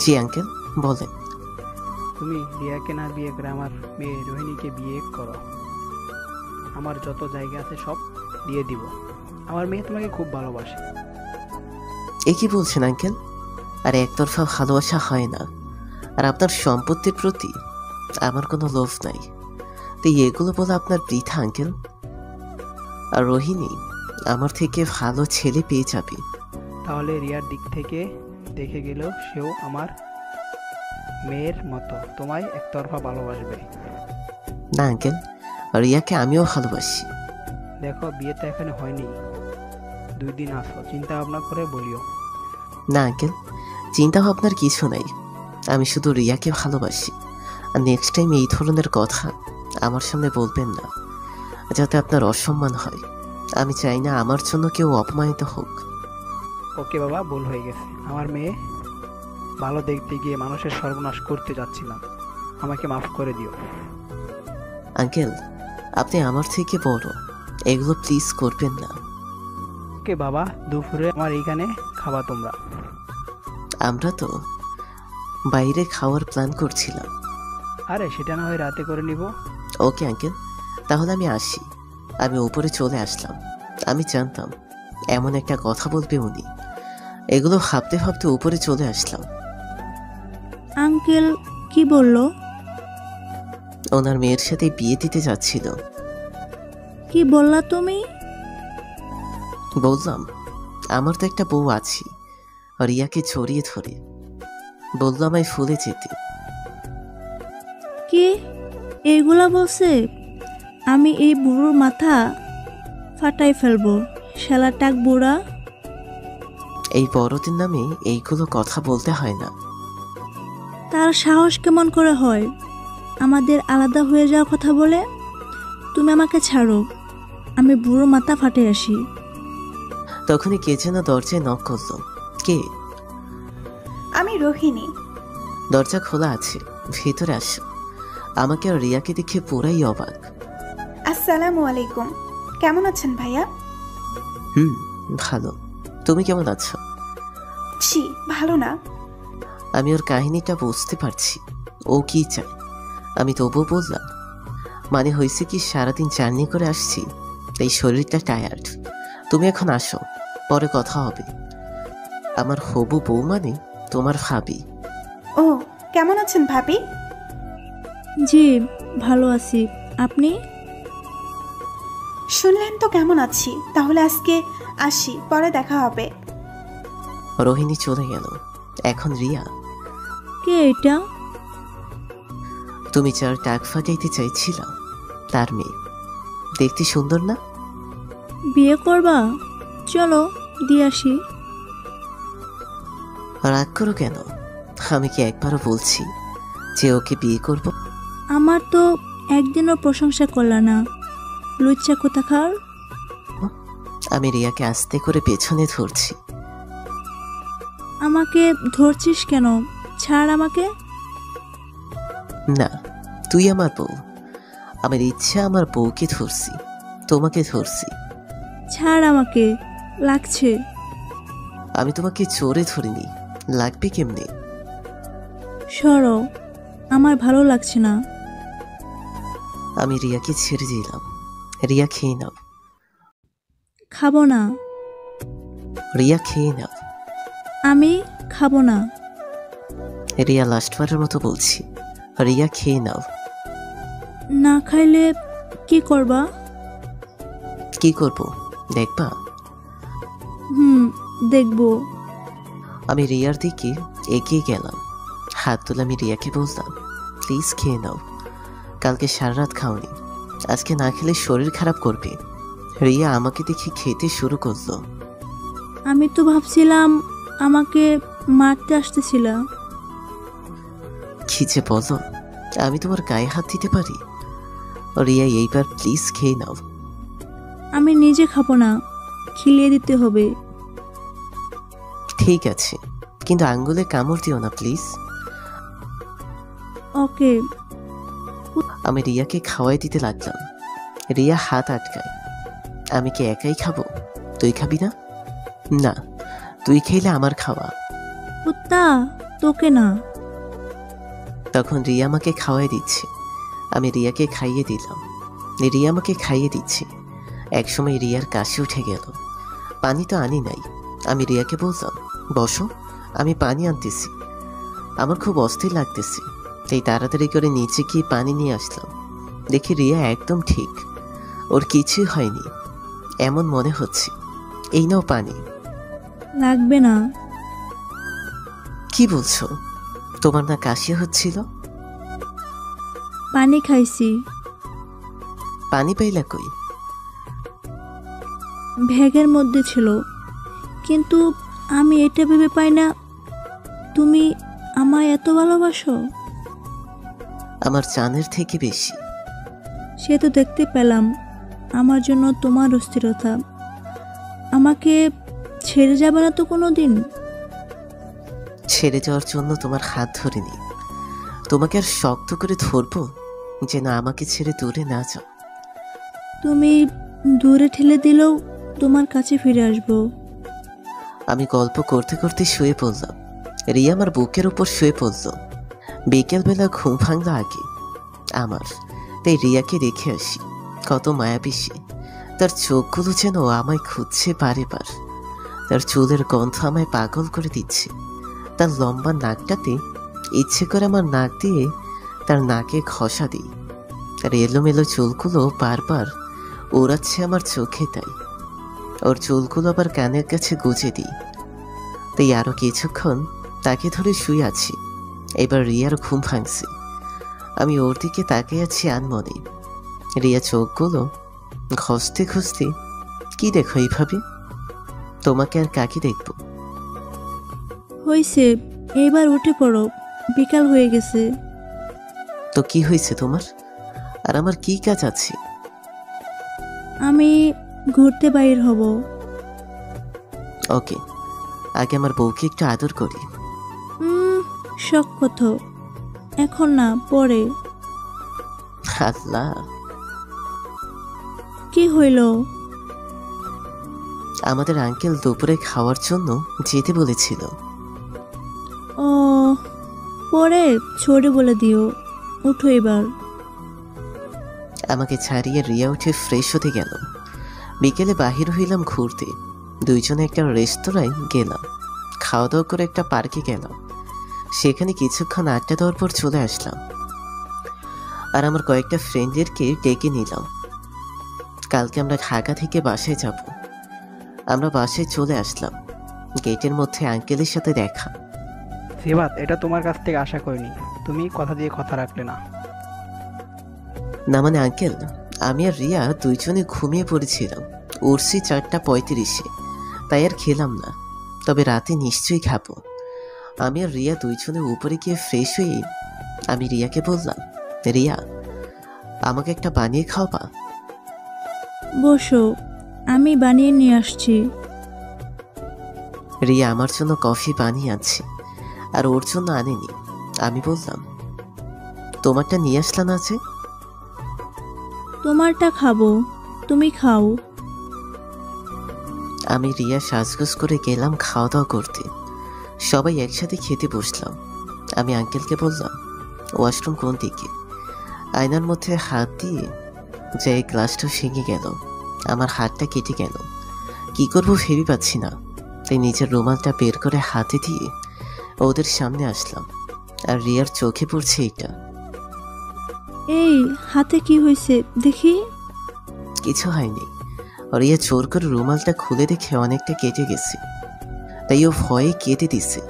জি আঙ্কেল, বলেন। তুমি রিয়াকে না বিয়ে করে আমার মেয়ে রোহিণীকে বিয়ে করো। আমার যত জায়গা আছে সব দিয়ে দিব। আমার মেয়ে তোমাকে খুব ভালোবাসে। এ কি বলছেন আঙ্কেল? আর একতরফা ভালোবাসা হয় না। আর আপনার সম্পত্তির প্রতি আমার কোনো লোভ নাই, তাই এগুলো বলে আপনার বৃথা আঙ্কেল। আর রোহিণী আমার থেকে ভালো ছেলে পেয়ে যাবে। তাহলে রিয়ার দিক থেকে দেখে গেলেও সেও আমার মেয়ের মতো তোমায় একতরফা ভালোবাসবে। না আঙ্কেল, রিয়াকে আমিও ভালোবাসি। দেখো, বিয়ে তো এখানে হয়নি, 2 দিন আসো, চিন্তা ভাবনা করে বলিও। না আঙ্কেল, চিন্তা ভাবনার কিছু নাই। আমি শুধু রিয়াকে ভালোবাসি। আর নেক্সট টাইম এই ধরনের কথা আমার সামনে বলবেন না, যাতে আপনার অসম্মান হয়। আমি চাই না আমার জন্য কেউ অপমানিত হোক। ওকে বাবা, ভুল হয়ে গেছে। আমার মেয়ে ভালো দেখতে গিয়ে মানুষের সর্বনাশ করতে যাচ্ছিলাম, আমাকে মাফ করে দিও। আঙ্কেল, আপনি আমার থেকে বড়, এগুলো প্লিজ করবেন না। ওকে বাবা, দুপুরে আমার এইখানে খাবা তোমরা। আমরা তো বাইরে খাওয়ার প্ল্যান করছিলাম। আরে সেটা না হয় রাতে করে নিব। ওকে আঙ্কেল, তাহলে আমি আসি। আমি উপরে চলে আসলাম। আমি জানতাম এমন একটা কথা বলবে উনি। এগুলো ভাবতে ভাবতে উপরে চলে আসলাম। আঙ্কেল কি বলল? ওনার মেয়ের সাথে বিয়ে দিতে যাচ্ছিল। কি বললা তুমি? বললাম আমার তো একটা বউ আছে। রিয়াকে ছড়িয়ে ধরে বলল আমায় ফুলে যেতে। কি এইগুলা বলছে? আমি এই বুড়োর মাথা ফাটাই ফেলবো, শালা টাক বুড়া। এই বড়দের নামে এইগুলো কথা বলতে হয় না। তার সাহস কেমন করে হয় আমাদের আলাদা হয়ে যাওয়ার কথা বলে? তুমি আমাকে ছাড়ো, আমি বুড়ো মাথা ফাটে আসি। তখনই কে যেন দরজায় নক করলো। কে? আমি রোহিণী। দরজা খোলা আছে, ভেতরে আসো। আমাকে আর রিয়াকে দেখে পুরাই অবাক। আসসালামু আলাইকুম। কেমন আছেন ভাইয়া? ভালো। তুমি কেমন আছো? ছি, ভালো না। আমি ওর কাহিনীটা বুঝতে পারছি, ও কি চায়। আমি তবুও বললাম, মানে হয়েছে কি, সারাদিন জার্নি করে আসছি, তাই শরীরটা টায়ার্ড। তুমি এখন আসো, পরে কথা হবে। আমার হবু বউ মানে তোমার ভাবি। ও, কেমন আছেন ভাবি? জি ভালো আছি, আপনি? শুনলেন তো কেমন আছি। তাহলে আজকে আসি, পরে দেখা হবে। রোহিণী চলে গেল। এখন রিয়া। কে এটা? তুমি যার টাক ফাটাইতে চাইছিলা তার মেয়ে। দেখতে সুন্দর না? বিয়ে করবা? চলো দিয়ে আসি। রাগ করো কেন? আমি কি একবারও বলছি যে ওকে বিয়ে করব? আমার তো একদিনও প্রশংসা করলা না, লুচ্চা কোথাকার। আমি রিয়াকে আস্তে করে পেছনে ধরছি। আমাকে ধরছিস কেন? ছাড় আমাকে। না, তুই আমার বউ। আমার ইচ্ছা আমার বউকে ধরছি, তোমাকে ধরছি। ছাড় আমাকে, লাগছে। আমি তোমাকে চোরে ধরিনি, লাগবে কেমনে? সরো, আমার ভালো লাগছে না। আমি রিয়াকে ছেড়ে দিলাম। রিয়া খেয়ে নাও। খাবো না। রিয়া খেয়ে নাও। আমি খাবো না। রিয়া লাস্টবারের মতো বলছি, রিয়া খেয়ে নাও। না খাইলে কি করবা? কি করব দেখবা? দেখবো। আমি রিয়ার দিকে এগিয়ে গেলাম, হাত তুলে আমি রিয়াকে বললাম, প্লিজ খেয়ে নাও। কালকে সারা রাত খাওনি, আজকে না খেলে শরীর খারাপ করবে। রিয়া আমাকে দেখে খেতে শুরু করলো। আমি তো ভাবছিলাম আমাকে মারতে আসতেছিল। কি যে বলো, আমি তোমার গায়ে হাত দিতে পারি? রিয়া এইবার প্লিজ খেয়ে নাও। আমি নিজে খাবো না, খিলিয়ে দিতে হবে। ঠিক আছে, কিন্তু আঙ্গুলে কামড় দিও না প্লিজ। ওকে। আমি রিয়াকে খাওয়াই দিতে লাগলাম। রিয়া হাত আটকায়। আমি কি একাই খাবো? তুই খাবি না? না, তুই খেলে আমার খাওয়া। কুত্তা, তোকে না। তখন রিয়া আমাকে খাওয়াই দিচ্ছে। আমি রিয়াকে খাইয়ে দিলাম। রিয়া আমাকে খাইয়ে দিচ্ছে। একসময় রিয়ার কাশি উঠে গেল। পানি তো আনি নাই। আমি রিয়াকে বললাম, বসো, আমি পানি আনতেছি। আমার খুব অস্থির লাগতেছে, তাই তাড়াতাড়ি করে নিচে গিয়ে পানি নিয়ে আসলাম। দেখি রিয়া একদম ঠিক, ওর কিছুই হয়নি এমন মনে হচ্ছে। এই নাও পানি। লাগবে না। কি বলছো? তোমার না কাশি হচ্ছিল? পানি খাইছি। পানি পাইলা কই? ব্যাগের মধ্যে ছিল, কিন্তু আমি এটা ভেবে পাই না তুমি আমায় এত ভালোবাসো। আমার জানের থেকে বেশি। সে তো দেখতে পেলাম। আমার জন্য তোমার অস্থিরতা। আমাকে ছেড়ে যাবে না তো কোনো দিন? ছেড়ে যাওয়ার জন্য তোমার হাত ধরিনি। তোমাকে আর শক্ত করে ধরবো যে না আমাকে ছেড়ে দূরে না যাও। তুমি দূরে ঠেলে দিলেও তোমার কাছে ফিরে আসবো। আমি গল্প করতে করতে শুয়ে পড়লাম। রিয়া আমার বুকের উপর শুয়ে পড়ল। বিকেলবেলা ঘুম ভাঙল আগে আমার, তাই রিয়াকে রেখে আসি। কত মায়াবী সে, তার চোখগুলো যেন আমায় খুঁজছে বারে বার। তার চুলের গন্ধ আমায় পাগল করে দিচ্ছে। তার লম্বা নাকটাতে ইচ্ছে করে আমার নাক দিয়ে তার নাকে ঘষা দিই। তার এলোমেলো চুলগুলো বারবার ওড়াচ্ছে আমার চোখে, তাই ওর চুলগুলো আবার কানের কাছে গুজে দিই। তাই আরো কিছুক্ষণ তাকে ধরে শুয়ে আছি। এবার রিয়ার ঘুম ভাঙছে। আমি ওর দিকে তাকিয়ে আছি আনমনে। রিয়া চোখগুলো ঘষতে ঘষতে, কি দেখো এইভাবে? তোমাকে আর কাকে দেখবো? হয়েছে, এইবার উঠে পড়ো, বিকাল হয়ে গেছে। তো কি হয়েছে তোমার? আর আমার কি কাজ আছে? আমি ঘুরতে বাইর হব। ওকে, আগে আমার বউকে একটু আদর করি। শখ কত, এখন না, পরে। আল্লাহ, কি হইল? আমাদের আঙ্কেল দুপুরে খাওয়ার জন্য যেতে বলেছিল। ও, পরে ছোড়ে বলে দিও। উঠো এবার। আমাকে ছাড়িয়ে রিয়া উঠে ফ্রেশ হতে গেল। বিকেলে বাহির হইলাম ঘুরতে। দুইজনে একটা রেস্তোরাঁয় গেলাম। খাওয়া দাওয়া করে একটা পার্কে গেলাম। সেখানে কিছুক্ষণ আড্ডা দেওয়ার পর চলে আসলাম। আর আমার কয়েকটা ফ্রেন্ডদেরকে ডেকে নিলাম। কালকে আমরা ঢাকা থেকে বাসায় যাব। আমরা বাসায় চলে আসলাম। গেটের মধ্যে আঙ্কেলের সাথে দেখা। সিফাত, এটা তোমার কাছ থেকে আশা করিনি। তুমি কথা দিয়ে কথা রাখলে না। না মানে আঙ্কেল, আমি আর রিয়া দুইজনে ঘুমিয়ে পড়েছিলাম। উঠছি 4:35-এ, তাই আর খেলাম না। তবে রাতে নিশ্চয়ই খাবো। আমি আর রিয়া দুইজনে উপরে গিয়ে ফ্রেশ হয়ে আমি রিয়াকে বললাম, রিয়া, আমাকে একটা বানিয়ে খাওয়াবা? বসো, আমি বানিয়ে নিয়ে আসছি। রিয়া আমার জন্য কফি বানিয়ে আনছে, আর ওর জন্য আনেনি। আমি বললাম, তোমারটা নিয়ে আসলাম আছে। তোমারটা খাবো, তুমি খাও। আমি রিয়া সাজগোজ করে গেলাম খাওয়া দাওয়া করতে। সবাই একসাথে খেতে বসলাম। আমি আঙ্কেলকে বললাম, ওয়াশরুম কোন দিকে? আয়নার মধ্যে হাত দিয়ে যে গ্লাসটা ভেঙে গেল। আমার হাতটা কেটে গেল। কি করব ভেবে পাচ্ছি না। তাই নিজের রুমালটা বের করে হাতে দিয়ে ওদের সামনে আসলাম। আর রিয়ার চোখে পড়ছে এটা। এই হাতে কি হয়েছে দেখি? কিছু হয়নি। রিয়া জোর করে রুমালটা খুলে দেখে অনেকটা কেটে গেছে। তাই ও ভয়ে কেটে দিছে।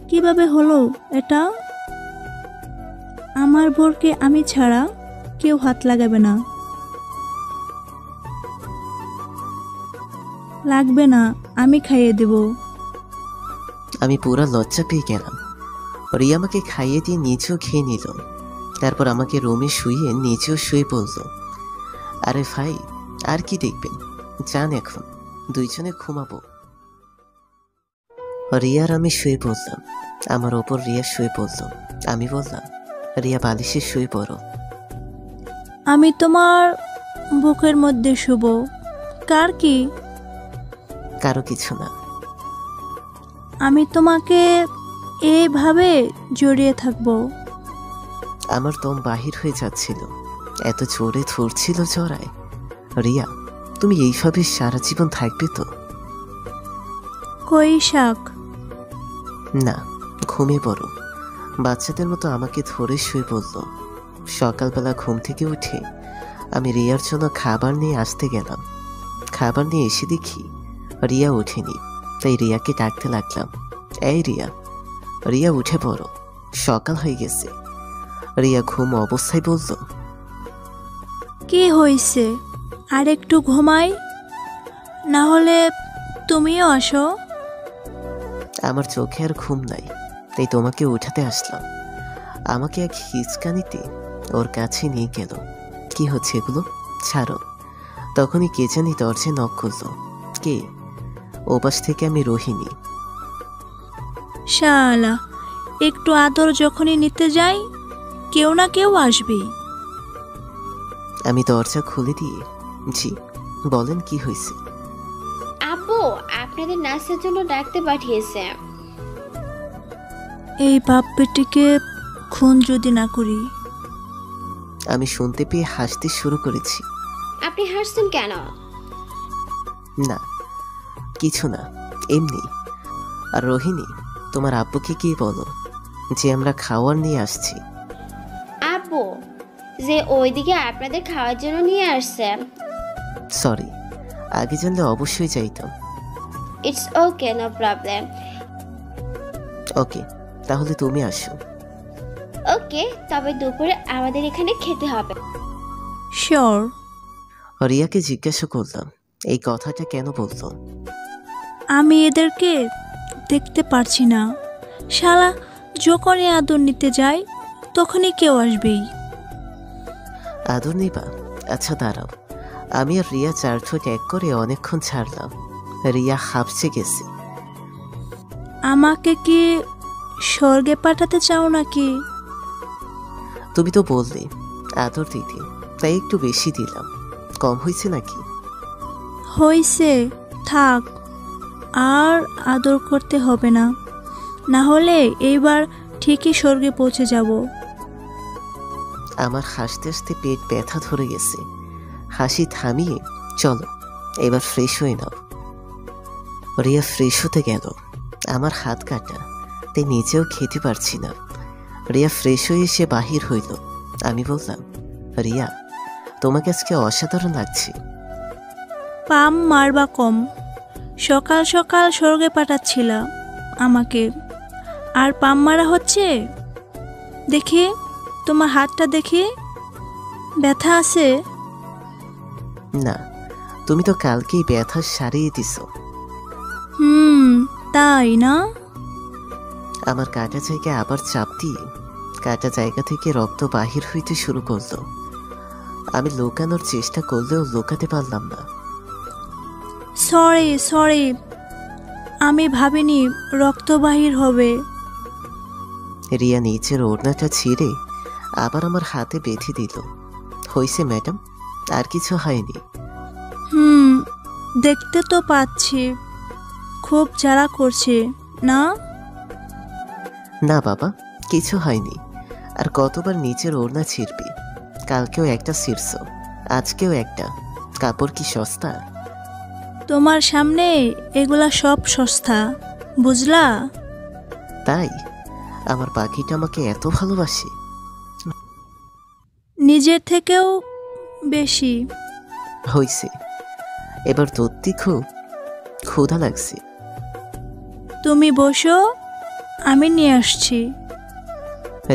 কিভাবে হলো এটা? আমার বোরকে আমি ছাড়া কেউ হাত লাগাবে না। লাগবে না, আমি খাইয়ে দেব। আমি পুরা লজ্জা পেয়ে গেলাম। রিয়া আমাকে খাইয়ে দিয়ে নিজেও খেয়ে নিল। তারপর আমাকে রুমে শুয়ে নিজেও শুয়ে পড়ল। আরে ভাই, আর কি দেখবেন, যান এখন দুইজনে ঘুমাবো। রিয়ার আমি শুয়ে পড়লাম। আমার ওপর রিয়া শুয়ে পড়ল। আমি বললাম, রিয়া বালিশে শুয়ে পড়ো। আমি তোমার বুকের মধ্যে শুব। কার কি? কারো কিছু না। আমি তোমাকে এইভাবে জড়িয়ে থাকবো। আমার দম বাহির হয়ে যাচ্ছিল, এত জোরে ধরছিল জড়ায়। রিয়া, তুমি এইভাবে সারা জীবন থাকবে তো? কই শাক? না, ঘুমিয়ে পড়ো। বাচ্চাদের মতো আমাকে ধরে শুয়ে পড়ল। সকালবেলা ঘুম থেকে উঠে আমি রিয়ার জন্য খাবার নিয়ে আসতে গেলাম। খাবার নিয়ে এসে দেখি রিয়া ওঠেনি। তাই রিয়াকে ডাকতে লাগলাম, এই রিয়া, রিয়া উঠে পড়ো, সকাল হয়ে গেছে। রিয়া ঘুম অবস্থায় বলল, কি হয়েছে? আর একটু ঘুমাই, না হলে তুমিও আসো। আমার চোখে আর ঘুম নাই, তাই তোমাকে উঠাতে আসলাম। আমাকে এক হিচকানিতে ওর কাছে নিয়ে গেল। কি হচ্ছে এগুলো? ছাড়ো। তখনই কে জানি দরজায় নক করলো। কে? ওপাশ থেকে আমি রোহিণী। শালা, একটু আদর যখনই নিতে যাই কেউ না কেউ আসবেই। আমি দরজা খুলে দিয়ে, জি বলেন, কি হয়েছে? আব্বু আপনাদের নাস্তার জন্য ডাকতে পাঠিয়েছে। এই বাপ বেটিকে খুন যদি না করি। আমি শুনতে পেয়ে হাসতে শুরু করেছি। আপনি হাসছেন কেন? না কিছু না, এমনি। আর রোহিণী, তোমার আব্বুকে কি বলো যে আমরা খাওয়ার নিয়ে আসছি। আব্বু যে ওইদিকে আপনাদের খাওয়ার জন্য নিয়ে আসছে। সরি, আগে জানলে অবশ্যই যাইতাম। It's okay, no problem. Okay, তাহলে তুমি আসো। ওকে, তবে দুপুরে আমাদের এখানে খেতে হবে। শিওর। রিয়াকে জিজ্ঞাসা করলাম এই কথাটা কেন বলতো। আমি এদেরকে দেখতে পারছি না। শালা যখনই আদর নিতে যাই তখনই কেউ আসবেই। আদর নিবা? আচ্ছা দাঁড়াও। আমি আর রিয়া 4 ফুট 1 করে অনেকক্ষণ ছাড়লাম। রিয়া হাঁপছে গেছে। আমাকে কি স্বর্গে পাঠাতে চাও নাকি? তুমি তো বললে আদর দিতে, তাই একটু বেশি দিলাম। কম হয়েছে নাকি? হইছে, থাক। আর আদর করতে হবে না, না হলে এইবার ঠিকই স্বর্গে পৌঁছে যাব। আমার হাসতে হাসতে পেট ব্যথা ধরে গেছে। হাসি থামিয়ে চলো এবার ফ্রেশ হয়ে নাও। রিয়া ফ্রেশ হতে গেল। আমার হাত কাটা, তাই নিজেও খেতে পারছি না। রিয়া ফ্রেশ হয়ে এসে বাহির হইল। আমি বললাম, রিয়া তোমাকে আজকে অসাধারণ লাগছে। পাম মারবা কম। সকাল সকাল স্বর্গে পাঠাচ্ছিলা আমাকে, আর পাম মারা হচ্ছে। দেখি তোমার হাতটা, দেখি ব্যথা আছে? না, তুমি তো কালকেই ব্যথা সারিয়ে দিছো। তাই না? আমার কাটা জায়গায় আবার চাপ দিয়ে কাটা জায়গা থেকে রক্ত বাহির হইতে শুরু করলো। আমি লুকানোর চেষ্টা করলেও লুকাতে পারলাম না। সরি সরি, আমি ভাবিনি রক্ত বাহির হবে। রিয়া নিচের ওড়নাটা ছিঁড়ে আবার আমার হাতে বেঁধে দিল। হইছে ম্যাডাম, আর কিছু হয়নি। দেখতে তো পাচ্ছি খুব জ্বালা করছে না? না বাবা, কিছু হয়নি। আর কতবার নিচের ওড়না ছিঁড়বি? কালকেও একটা ছিঁড়ছ, আজকেও একটা। কাপড় কি সস্তা? তোমার সামনে এগুলা সব সস্তা, বুঝলা? তাই আমার পাখিটা আমাকে এত ভালোবাসে? নিজের থেকেও বেশি। হইছে, এবার ধরতি খুব ক্ষুধা লাগছে। তুমি বসো, আমি নিয়ে আসছি।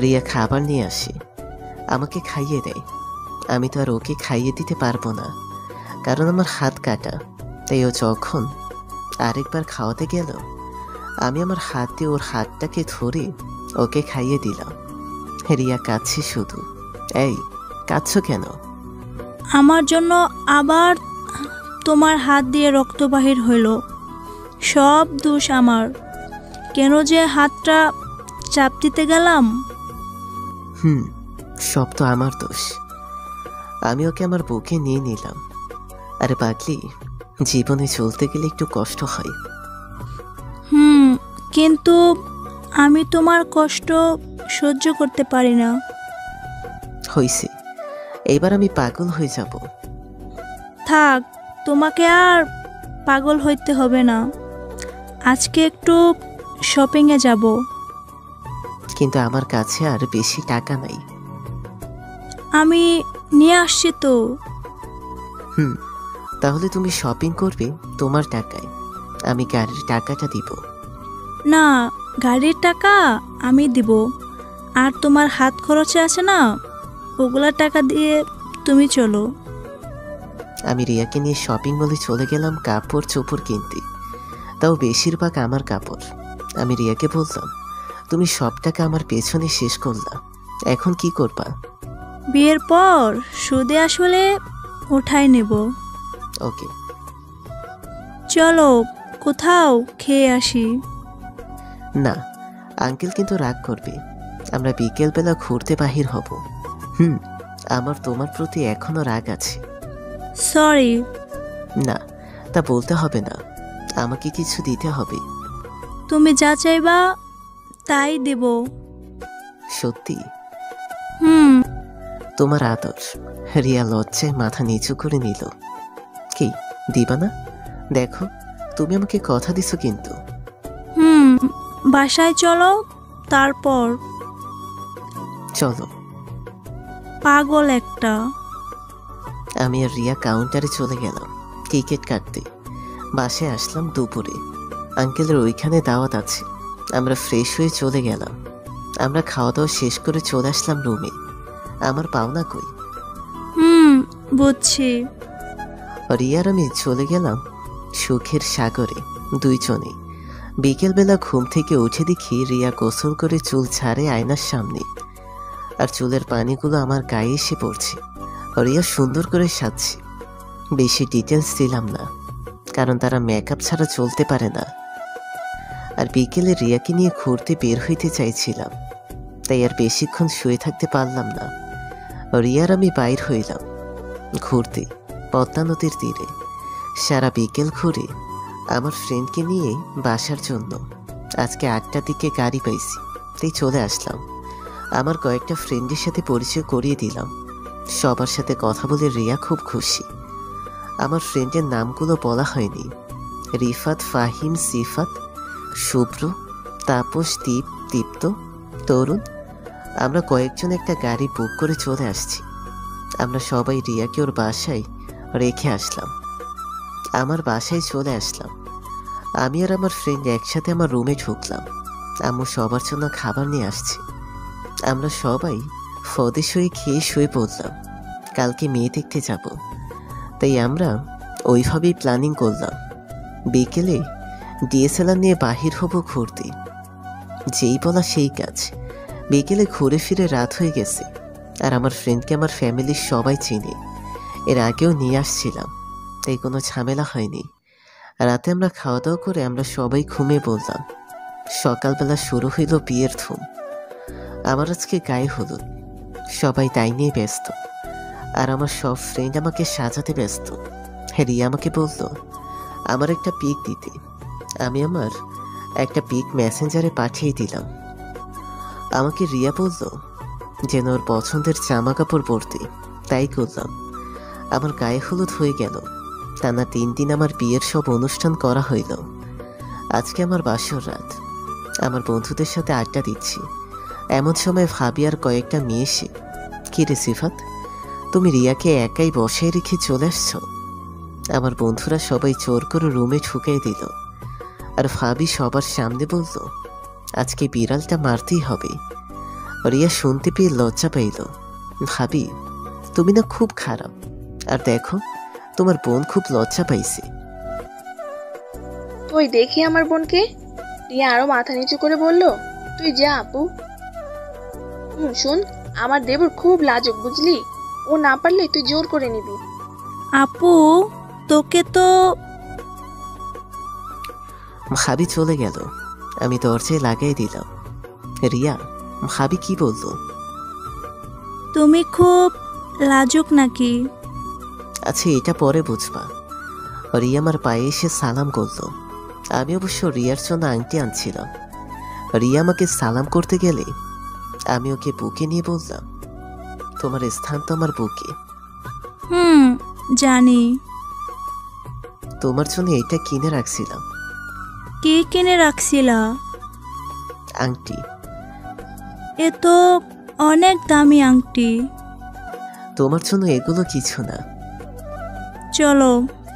রিয়া খাবার নিয়ে আসে, আমাকে খাইয়ে দেয়। আমি তো আর ওকে খাইয়ে দিতে পারবো না, কারণ আমার হাত কাটা। তাই ও যখন আরেকবার খাওয়াতে গেল, আমি আমার হাত দিয়ে ওর হাতটাকে ধরে ওকে খাইয়ে দিলাম। রিয়া কাঁদছে শুধু। এই, কাঁদছ কেন? আমার জন্য আবার তোমার হাত দিয়ে রক্ত বাহির হইল। সব দোষ আমার। কেন যে হাতটা চাপ দিতে গেলাম? সব তো আমার দোষ। আমি ওকে আমার বুকে নিয়ে নিলাম। আরে পাগলি, জীবনে চলতে গেলে একটু কষ্ট হয়। কিন্তু আমি তোমার কষ্ট সহ্য করতে পারি না। হইছে, এইবার আমি পাগল হয়ে যাব। থাক, তোমাকে আর পাগল হইতে হবে না। আজকে একটু শপিংয়ে যাব। কিন্তু আমার কাছে আর বেশি টাকা নাই। আমি নিয়ে আসছি তো। তাহলে তুমি শপিং করবে তোমার টাকায়, আমি গাড়ির টাকাটা দিব। না, গাড়ির টাকা আমি দিব। আর তোমার হাত খরচে আছে না, ওগুলা টাকা দিয়ে তুমি চলো। আমি রিয়াকে নিয়ে শপিং মলে চলে গেলাম কাপড় চোপড় কিনতে, তাও বেশিরভাগ আমার কাপড়। আমি রিয়াকে বললাম, তুমি সব টাকা আমার পেছনে শেষ করলা, এখন কি করবা? বিয়ের পর সুদে আসলে উঠাই নেব। ওকে, চলো কোথাও খেয়ে আসি। না, আঙ্কেল কিন্তু রাগ করবে। আমরা বিকেলবেলা ঘুরতে বাহির হব। আমার তোমার প্রতি এখনো রাগ আছে। সরি। না, তা বলতে হবে না, আমাকে কিছু দিতে হবে। তুমি যা চাইবা তাই দেব। সত্যি? হুম। তোমার আদর। রিয়া লজ্জায় মাথা নিচু করে নিল। কি দিবা না? দেখো, তুমি আমাকে কথা দিছো কিন্তু। হুম, বাসায় চলো, তারপর। চলো। পাগল একটা। আমি আর রিয়া কাউন্টারে চলে গেলাম টিকিট কাটতে। বাসায় আসলাম দুপুরে। আঙ্কেলের ওইখানে দাওয়াত আছে। আমরা ফ্রেশ হয়ে চলে গেলাম। আমরা খাওয়া দাওয়া শেষ করে চলে আসলাম রুমে। আমার পাওনা কই? হুম, বুঝছি। রিয়ার আমি চলে গেলাম সুখের সাগরে দুইজনে। বিকেলবেলা ঘুম থেকে উঠে দেখি রিয়া গোসল করে চুল ছাড়ে আয়নার সামনে, আর চুলের পানিগুলো আমার গায়ে এসে পড়ছে। রিয়া সুন্দর করে সাজছে। বেশি ডিটেলস দিলাম না, কারণ তারা মেকআপ ছাড়া চলতে পারে না। আর বিকেলে রিয়াকে নিয়ে ঘুরতে বের হইতে চাইছিলাম, তাই আর বেশিক্ষণ শুয়ে থাকতে পারলাম না। রিয়ার আমি বাইর হইলাম ঘুরতে পদ্মা নদীর তীরে। সারা বিকেল ঘুরে আমার ফ্রেন্ডকে নিয়ে বাসার জন্য। আজকে 8টার দিকে গাড়ি পাইছি, তাই চলে আসলাম। আমার কয়েকটা ফ্রেন্ডের সাথে পরিচয় করিয়ে দিলাম। সবার সাথে কথা বলে রিয়া খুব খুশি। আমার ফ্রেন্ডের নামগুলো বলা হয়নি। রিফাত, ফাহিম, সিফাত, শুভ্র, তাপস, দীপ, দীপ্ত, তরুণ। আমরা কয়েকজন একটা গাড়ি বুক করে চলে আসছি। আমরা সবাই রিয়াকে ওর বাসায় রেখে আসলাম। আমার বাসায় চলে আসলাম। আমি আর আমার ফ্রেন্ড একসাথে আমার রুমে ঢুকলাম। আম্মু সবার জন্য খাবার নিয়ে আসছে। আমরা সবাই ফদেশ হয়ে খেয়ে শুয়ে পড়লাম। কালকে মেয়ে দেখতে যাব, তাই আমরা ওইভাবেই প্ল্যানিং করলাম। বিকেলে ডিএসএলআর নিয়ে বাহির হব ঘুরতে। যেই বলা সেই কাজ। বিকেলে ঘুরে ফিরে রাত হয়ে গেছে। আর আমার ফ্রেন্ডকে আমার ফ্যামিলির সবাই চিনে, এর আগেও নিয়ে আসছিলাম, তাই কোনো ঝামেলা হয়নি। রাতে আমরা খাওয়া দাওয়া করে আমরা সবাই ঘুমিয়ে পড়লাম। সকালবেলা শুরু হইল বিয়ের ধুম। আমার আজকে গায়ে হলুদ, সবাই তাই নিয়ে ব্যস্ত। আর আমার সব ফ্রেন্ড আমাকে সাজাতে ব্যস্ত। রিয়া আমাকে বলল আমার একটা পিক দিতে। আমি আমার একটা পিক মেসেঞ্জারে পাঠিয়ে দিলাম। আমাকে রিয়া বলল যেন ওর পছন্দের জামা কাপড় পরতে, তাই করলাম। আমার গায়ে হলুদ হয়ে গেল। টানা 3 দিন আমার বিয়ের সব অনুষ্ঠান করা হইল। আজকে আমার বাসর রাত। আমার বন্ধুদের সাথে আড্ডা দিচ্ছি। এমন সময় ভাবি আর কয়েকটা মেয়ে এসে, কি রে সিফাত, তুমি রিয়াকে একাই বসায় রেখে চলে আসছ? আমার বন্ধুরা সবাই জোর করে রুমে ঢুকিয়ে দিল। আর ভাবি সবার সামনে বলল আজকে বিড়ালটা মারতেই হবে। রিয়া শুনতে পেয়ে লজ্জা পাইল। ভাবি, তুমি না খুব খারাপ। আর দেখো, তোমার বোন খুব লজ্জা পাইছে। তুই দেখি আমার বোনকে। রিয়া আরো মাথা নিচু করে বলল, তুই যা আপু। শুন, আমার দেবর খুব লাজুক বুঝলি, ও না পারলে তুই জোর করে নিবি। আপু, তোকে তো। ভাবি চলে গেল। আমি দরজায় লাগাই দিলাম। রিয়া, ভাবি কি বলল? তুমি খুব লাজুক নাকি? আচ্ছা, এটা পরে বুঝবা। রিয়া আমার পায়ে এসে সালাম করলো। আমি অবশ্য রিয়ার জন্য আংটি আনছিলাম। রিয়া আমাকে সালাম করতে গেলে আমি ওকে বুকে নিয়ে বললাম তোমার স্থান তো আমার বুকে। জানি। তোমার জন্য এটা কিনে রাখছিলাম। কি কিনে রাখছিলা? আংটি। এ তো অনেক দামি আংটি। তোমার জন্য এগুলো কিছু না। চলো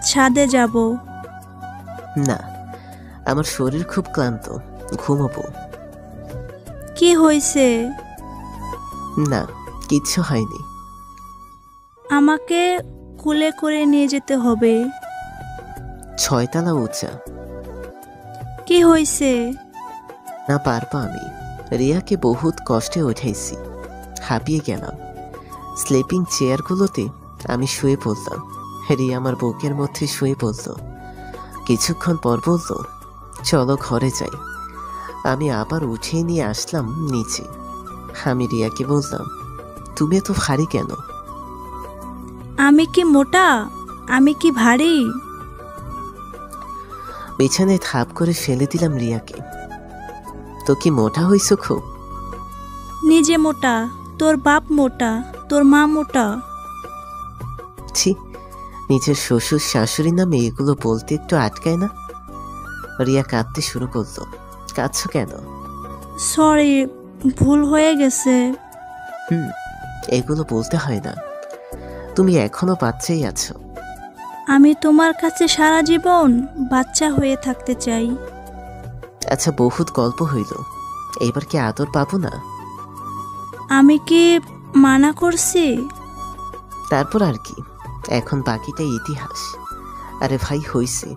ছাদে যাব। না, আমার শরীর খুব ক্লান্ত, ঘুমাবো। কি হয়েছে? না, কিচ্ছু হয়নি। আমাকে কুলে করে নিয়ে যেতে হবে। 6 তলা উঁচা। কি হয়েছে? না পারবো আমি। রিয়াকে বহুত কষ্টে উঠাইছি, হাঁপিয়ে গেলাম। স্লিপিং চেয়ারগুলোতে আমি শুয়ে পড়লাম। রিয়া আমার বুকের মধ্যে শুয়ে পড়ল। কিছুক্ষণ পর বলল চলো ঘরে যাই। আমি আবার উঠিয়ে নিয়ে আসলাম নিচে। আমি রিয়াকে বললাম তুমি এত ভারী কেন? আমি কি মোটা? আমি কি ভারী? বিছানায় থাপ করে ফেলে দিলাম রিয়াকে। তো কি মোটা হইছ খুব? নিজে মোটা, তোর বাপ মোটা, তোর মা মোটা। ছি, নিজের শ্বশুর শাশুড়ি নামে এগুলো বলতে একটু আটকায় না? রিয়া কাঁদতে শুরু করলো। কাঁদছ কেন? সরি, ভুল হয়ে গেছে। এগুলো বলতে হয় না। তুমি এখনো বাচ্চাই আছো। আমি তোমার কাছে সারা জীবন বাচ্চা হয়ে থাকতে চাই। আচ্ছা, বহুত গল্প হইল, এবার কি আদর পাবো না? আমি কি মানা করছি? তারপর আর কি, এখন বাকিটা ইতিহাস। আরে ভাই, হইছে,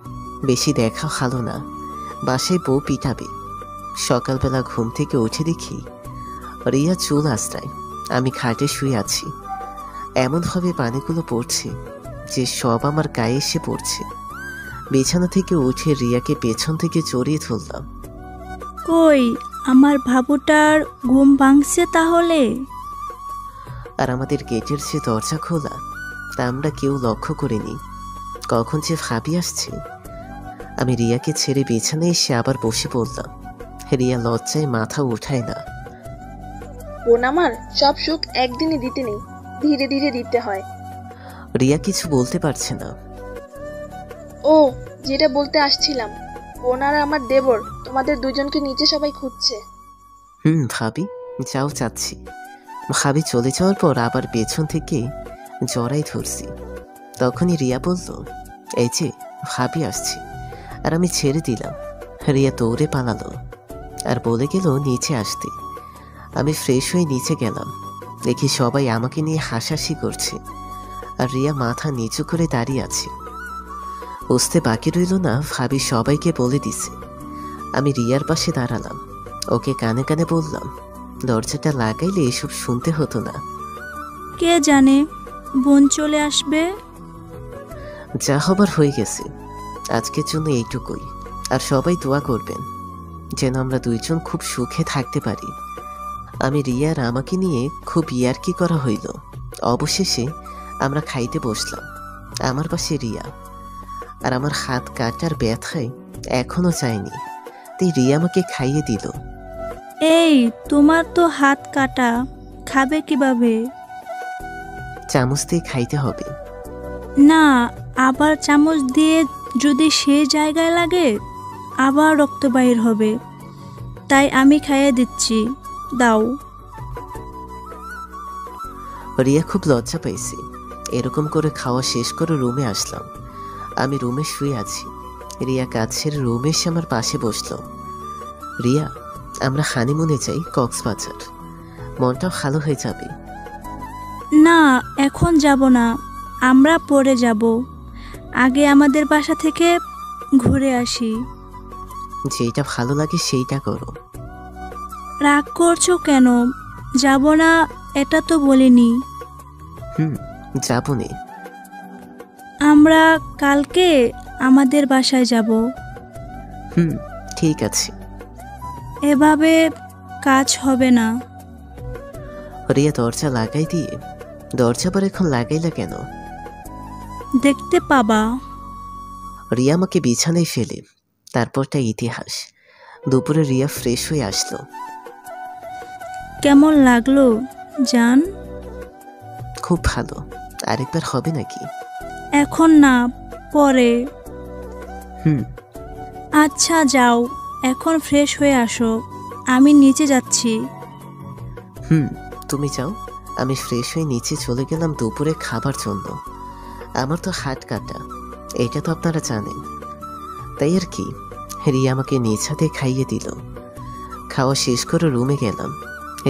বেশি দেখা ভালো না। বাসায় বউ পিটাবে। সকালবেলা ঘুম থেকে উঠে দেখি রিয়া চুল আঁচড়ায়, আমি খাটে শুয়ে আছি। এমনভাবে পানিগুলো পড়ছে যে সব আমার গায়ে এসে পড়ছে। বিছানা থেকে উঠে রিয়াকে পেছন থেকে জড়িয়ে ধরলাম। কই, আমার বাবুটার ঘুম ভাঙছে তাহলে? আর আমাদের গেটের যে দরজা খোলা, তা আমরা কেউ লক্ষ্য করিনি। কখন যে ভাবি আসছে। আমি রিয়াকে ছেড়ে বিছানায় এসে আবার বসে পড়লাম। রিয়া লজ্জায় মাথা উঠায় না। বোন আমার, সব সুখ একদিনে দিতে নেই, ধীরে ধীরে দিতে হয়। রিয়া কিছু বলতে পারছে না। ও, যেটা বলতে আসছিলাম, বোন আর আমার দেবর তোমাদের দুজনকে নিচে সবাই খুঁজছে। ভাবি, যাও, চাচ্ছি। ভাবি চলে যাওয়ার পর আবার পেছন থেকে জড়াই ধরছি। তখনই রিয়া বলল, এই যে ভাবি আসছি। আর আমি ছেড়ে দিলাম। রিয়া দৌড়ে পালালো আর বলে গেল নিচে আসতে। আমি ফ্রেশ হয়ে নিচে গেলাম। দেখি সবাই আমাকে নিয়ে হাসাহাসি করছে, আর রিয়া মাথা নিচু করে দাঁড়িয়ে আছে। বুঝতে বাকি রইল না, ভাবি সবাইকে বলে দিছে। আমি রিয়ার পাশে দাঁড়ালাম, ওকে কানে কানে বললাম, দরজাটা লাগাইলে এসব শুনতে হতো না। কে জানে, বোন চলে আসবে। যা হবার হয়ে গেছে, আজকের জন্য এইটুকুই। আর সবাই দোয়া করবেন যেন আমরা দুইজন খুব সুখে থাকতে পারি। আমি রিয়ার আমাকে নিয়ে খুব ইয়ার্কি করা হইল। অবশেষে আমরা খাইতে বসলাম। আমার পাশে রিয়া, আর আমার হাত কাটার ব্যথায় এখনো চায়নি, তাই রিয়া আমাকে খাইয়ে দিল। এই, তোমার তো হাত কাটা, খাবে কিভাবে? চামচ দিয়ে খাইতে হবে। না, আবার চামচ দিয়ে যদি সেই জায়গায় লাগে আবার রক্ত বাইর হবে। তাই আমি খাইয়ে দিচ্ছি, দাও। রিয়া খুব লজ্জা পাইছে। এরকম করে খাওয়া শেষ করে রুমে আসলাম। আমি রুমে শুয়ে আছি। রিয়া কাছের রুমে এসে আমার পাশে বসলো। রিয়া, আমরা হানিমুনে যাই কক্সবাজার, মনটাও ভালো হয়ে যাবে। না, এখন যাব না, আমরা পরে যাব। আগে আমাদের বাসা থেকে ঘুরে আসি। যেটা ভালো লাগে সেইটা করো। রাগ করছো কেন? যাব না এটা তো বলিনি। যাবো নে। আমরা কালকে আমাদের বাসায় যাব। ঠিক আছে। এভাবে কাজ হবে না। রিয়া দরজা লাগাই দিয়ে, দরজা পর এখন লাগাইলা কেন? দেখতে পাবা। রিয়া আমাকে বিছানায় ফেলে, তারপরটা ইতিহাস। দুপুরে রিয়া ফ্রেশ হয়ে আসলো। কেমন লাগলো জান? খুব ভালো। আরেকবার হবে নাকি? এখন না, পরে। হুম। আচ্ছা যাও, এখন ফ্রেশ হয়ে আসো, আমি নিচে যাচ্ছি। তুমি যাও। আমি ফ্রেশ হয়ে নিচে চলে গেলাম দুপুরে খাবার জন্য। আমার তো হাত কাটা, এটা তো আপনারা জানেন। তাই আর কি, রিয়া আমাকে নিজ হাতে খাইয়ে দিল। খাওয়া শেষ করে রুমে গেলাম।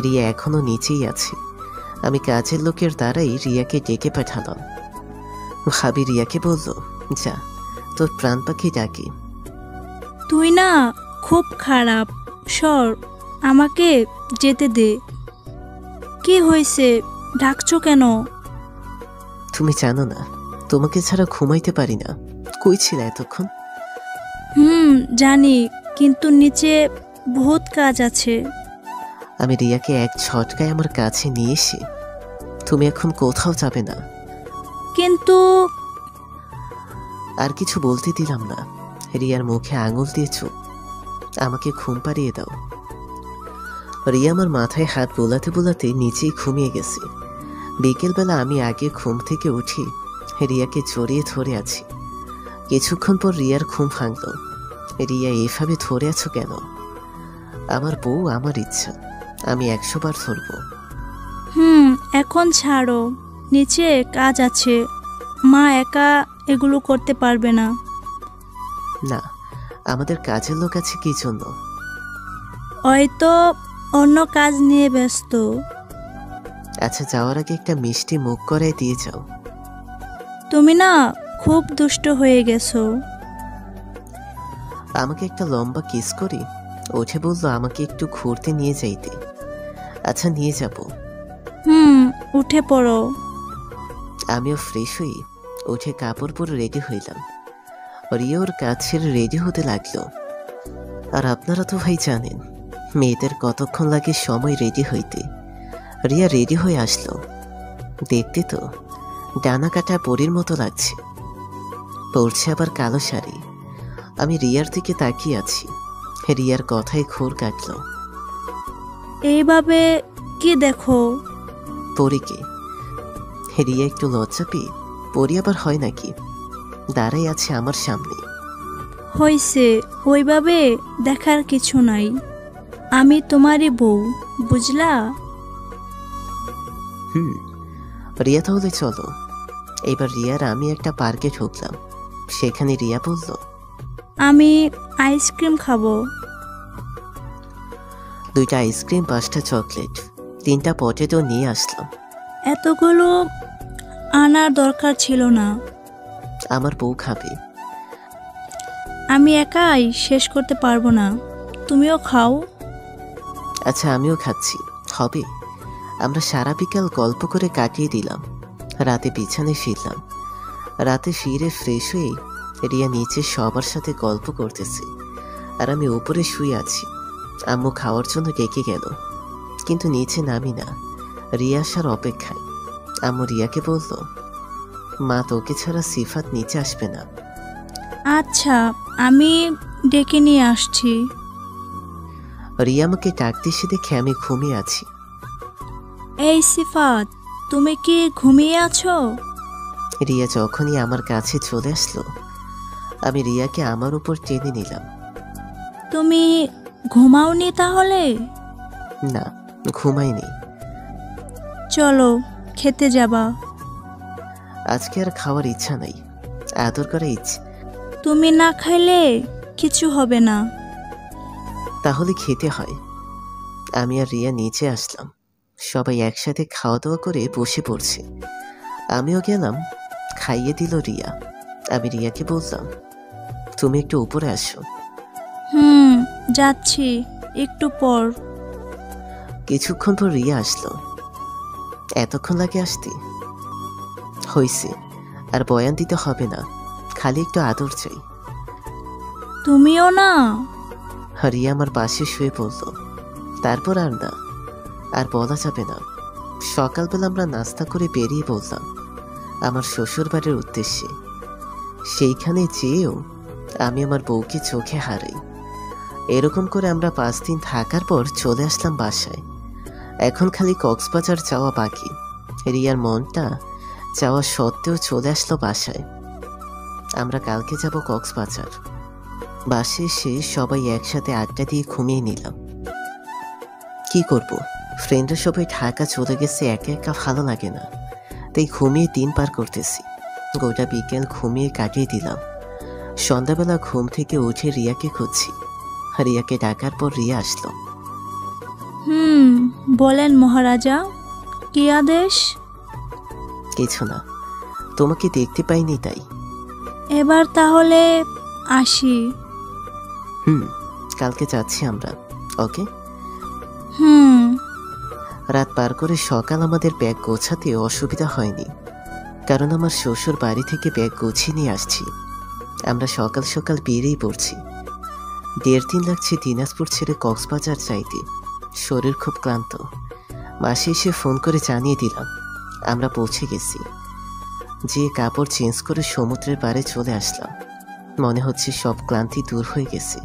রিয়া এখনো নিচেই আছে। আমি কাজের লোকের দ্বারাই রিয়াকে ডেকে পাঠালাম। ভাবি রিয়াকে বলল, যা, তোর প্রাণ পাখি ডাকে। তুই না খুব খারাপ, সর, আমাকে যেতে দে। কি হয়েছে, ডাকছো কেন? তুমি জানো না, তোমাকে ছাড়া ঘুমাইতে পারি না। কই ছিল এতক্ষণ? জানি, কিন্তু নিচে বহুত কাজ আছে। আমি রিয়াকে এক ঝটকায় আমার কাছে নিয়ে এসে, তুমি এখন কোথাও যাবে না। কিন্তু আর কিছু বলতে দিলাম না। রিয়ার মুখে আঙুল দিয়ে চুপ। আমাকে ঘুম পাড়িয়ে দাও। রিয়া আমার মাথায় হাত বোলাতে বোলাতে নিচেই ঘুমিয়ে গেছে। বিকেলবেলা আমি আগে ঘুম থেকে উঠি রিয়াকে জড়িয়ে ধরে আছি। কিছুক্ষণ পর রিয়ার ঘুম ভাঙল। রিয়া এভাবে ধরে আছো কেন? আমার বউ, আমার ইচ্ছা, আমি 100 বার ধরবো। এখন ছাড়ো, নিচে কাজ আছে, মা একা এগুলো করতে পারবে না। না, আমাদের কাজের লোক আছে কি জন্য? হয়তো অন্য কাজ নিয়ে ব্যস্ত। আচ্ছা, যাওয়ার আগে একটা মিষ্টি মুখ করায় দিয়ে যাও। তুমি না খুব দুষ্ট হয়ে গেছো। আমাকে একটা লম্বা কিস করি। উঠে বলল আমাকে একটু ঘুরতে নিয়ে যাইতে। আচ্ছা, নিয়ে যাব। উঠে পড়ো। আমিও ফ্রেশ হই উঠে কাপড় পরে রেডি হইলাম। রিয়া ওর কাজ ছেড়ে রেডি হতে লাগলো। আর আপনারা তো ভাই জানেন মেয়েদের কতক্ষণ লাগে সময় রেডি হইতে। রিয়া রেডি হয়ে আসলো। দেখতে তো ডানা কাটা পরীর মতো লাগছে। পরছে আবার কালো শাড়ি। আমি রিয়ার দিকে তাকিয়ে আছি। রিয়ার কথায় ঘোর কাটল। এইভাবে কি দেখো? পরীকে। রিয়া একটু লজ্জা পেয়ে, পরী আবার হয় নাকি, দাঁড়াই আছে আমার সামনে। হইছে, ওইভাবে দেখার কিছু নাই। আমি তোমারই বউ, বুঝলা? রিয়া, তাহলে চলো। এবার রিয়ার আমি একটা পার্কে ঢুকলাম। সেখানে রিয়া বলল, আমি আইসক্রিম খাবো। 2টা আইসক্রিম, 5টা চকলেট, 3টা পটেটো নিয়ে আসলাম। এতগুলো আনার দরকার ছিল না। আমার বউ খাবে। আমি একাই শেষ করতে পারবো না, তুমিও খাও। আচ্ছা, আমিও খাচ্ছি, হবে। আমরা সারা বিকাল গল্প করে কাটিয়ে দিলাম। রাতে বিছানায় ফিরলাম। রাতে ফিরে ফ্রেশ হয়ে রিয়া নিচে সবার সাথে গল্প করতেছে, আর আমি উপরে শুয়ে আছি। আম্মু খাওয়ার জন্য ডেকে গেল, কিন্তু নিচে নামি না, রিয়া আসার অপেক্ষায়। আম্মু রিয়াকে বলল, মা, তোকে ছাড়া সিফাত নিচে আসবে না। আচ্ছা, আমি ডেকে নিয়ে আসছি। রিয়া আমাকে ডাকতে এসে দেখে আমি ঘুমিয়ে আছি। এই সিফাত, তুমি কি ঘুমিয়ে আছো? রিয়া যখনই আমার কাছে চলে আসলো, আমি রিয়াকে আমার উপর টেনে নিলাম। তুমি ঘুমাওনি তাহলে? না, ঘুমাইনি। চলো, খেতে যাবা। আজকে আর খাওয়ার ইচ্ছা নাই, আদর করার ইচ্ছা। তুমি না খাইলে কিছু হবে না। তাহলে খেতে হয়। আমি আর রিয়া নিচে আসলাম। সবাই একসাথে খাওয়া দাওয়া করে বসে পড়ছে। আমিও গেলাম, খাইয়ে দিল রিয়া। আমি রিয়াকে বললাম, তুমি একটু উপরে আসো। যাচ্ছি, একটু পর। কিছুক্ষণ পর রিয়া আসলো। এতক্ষণ লাগে আসতে? হইছে, আর বয়ান দিতে হবে না, খালি একটু আদর চাই। তুমিও না? রিয়া আমার পাশে শুয়ে পড়ল। তারপর আর না, আর বলা যাবে না। সকালবেলা আমরা নাস্তা করে বেরিয়ে পড়লাম আমার শ্বশুর বাড়ির উদ্দেশ্যে। সেইখানে যেয়েও আমি আমার বউকে চোখে হারাই। এরকম করে আমরা 5 দিন থাকার পর চলে আসলাম বাসায়। এখন খালি কক্সবাজার যাওয়া বাকি। রিয়ার মনটা যাওয়া সত্ত্বেও চলে আসলো বাসায়। আমরা কালকে যাব কক্সবাজার। বাসে এসে সবাই একসাথে আড্ডা দিয়ে ঘুমিয়ে নিলাম। কি করব, ফ্রেন্ডরা সবাই ঢাকা চলে গেছে, একা একা ভালো লাগে না, তাই ঘুমিয়ে দিন পার করতেছি। গোটা বিকেল ঘুমিয়ে কাটিয়ে দিলাম। সন্ধ্যাবেলা ঘুম থেকে উঠে রিয়াকে খুঁজছি। রিয়াকে ডাকার পর রিয়া আসলো। বলেন মহারাজা, কি আদেশ? কিছু না, তোমাকে দেখতে পাইনি তাই। এবার তাহলে আসি। কালকে যাচ্ছি আমরা, ওকে? রাত পার করে সকাল আমাদের ব্যাগ গোছাতে অসুবিধা হয়নি, কারণ আমার শ্বশুর বাড়ি থেকে ব্যাগ গুছিয়ে নিয়ে আসছি। আমরা সকাল সকাল বেরিয়ে পড়ছি। 1.5 দিন লাগছে দিনাজপুর ছেড়ে কক্সবাজার যাইতে। শরীর খুব ক্লান্ত। মাসে এসে ফোন করে জানিয়ে দিলাম আমরা পৌঁছে গেছি। যে কাপড় চেঞ্জ করে সমুদ্রের পাড়ে চলে আসলাম। মনে হচ্ছে সব ক্লান্তি দূর হয়ে গেছে,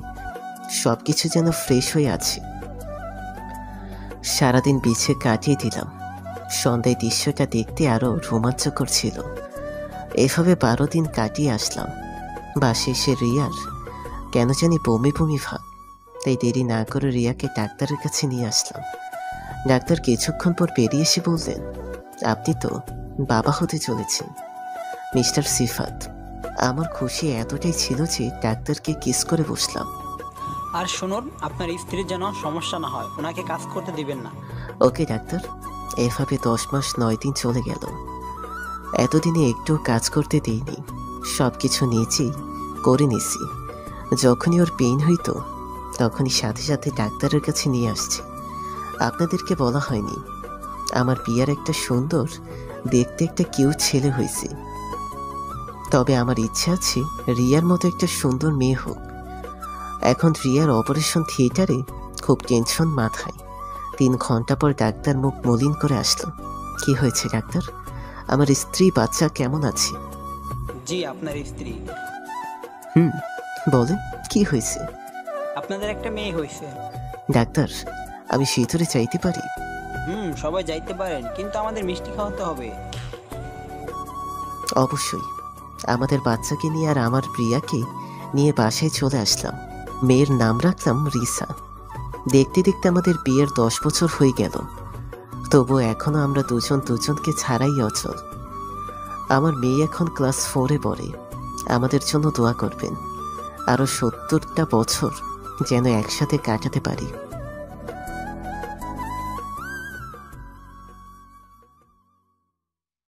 সব কিছু যেন ফ্রেশ হয়ে আছে। সারাদিন বিছে কাটিয়ে দিলাম। সন্ধ্যায় দৃশ্যটা দেখতে আরো রোমাঞ্চকর ছিল। এভাবে 12 দিন কাটিয়ে আসলাম। বাসে এসে রিয়ার কেন জানি বমি বমি ভাব, তাই দেরি না করে রিয়াকে ডাক্তারের কাছে নিয়ে আসলাম। ডাক্তার কিছুক্ষণ পর বেরিয়ে এসে বললেন, আপনি তো বাবা হতে চলেছেন, মিস্টার সিফাত। আমার খুশি এতটাই ছিল যে ডাক্তারকে কিস করে বসলাম। আর শুনুন, আপনার স্ত্রীর যেন সমস্যা না হয়, ওনাকে কাজ করতে দিবেন না। ওকে ডাক্তার। এভাবে 10 মাস 9 দিন চলে গেল। এতদিনে একটু কাজ করতে দিইনি, সব কিছু নিয়েছি, করে নিছি। যখনই ওর পেইন হইতো তখনই সাথে সাথে ডাক্তারের কাছে নিয়ে আসছি। আপনাদেরকে বলা হয়নি, আমার বিয়ার একটা সুন্দর দেখতে একটা কিউট ছেলে হয়েছে। তবে আমার ইচ্ছা আছে রিয়ার মতো একটা সুন্দর মেয়ে হোক। এখন রিয়ার অপারেশন থিয়েটারে খুব টেনশন মাথায়। 3 ঘন্টা পর ডাক্তার মুখ মলিন করে আসলো। কি হয়েছে ডাক্তার? আমার স্ত্রী বাচ্চা কেমন আছে? জি, আপনার স্ত্রী। বলেন কি হয়েছে? আপনাদের একটা মেয়ে হয়েছে। ডাক্তার, আমি ভিতরে চাইতে পারি? সবাই যাইতে পারেন, কিন্তু আমাদের মিষ্টি খাওয়াতে হবে। অবশ্যই। আমাদের বাচ্চাকে নিয়ে আর আমার প্রিয়াকে নিয়ে বাসায় চলে আসলাম। মেয়ের নাম রাখলাম রিসা। দেখতে দেখতে আমাদের বিয়ের 10 বছর হয়ে গেল। তবু এখনো আমরা দুজনকে ছাড়াই অচল। আমার মেয়ে এখন ক্লাস 4-এ পড়ে। আমাদের জন্য দোয়া করবেন। আরো 70টা বছর যেন একসাথে কাটাতে পারি।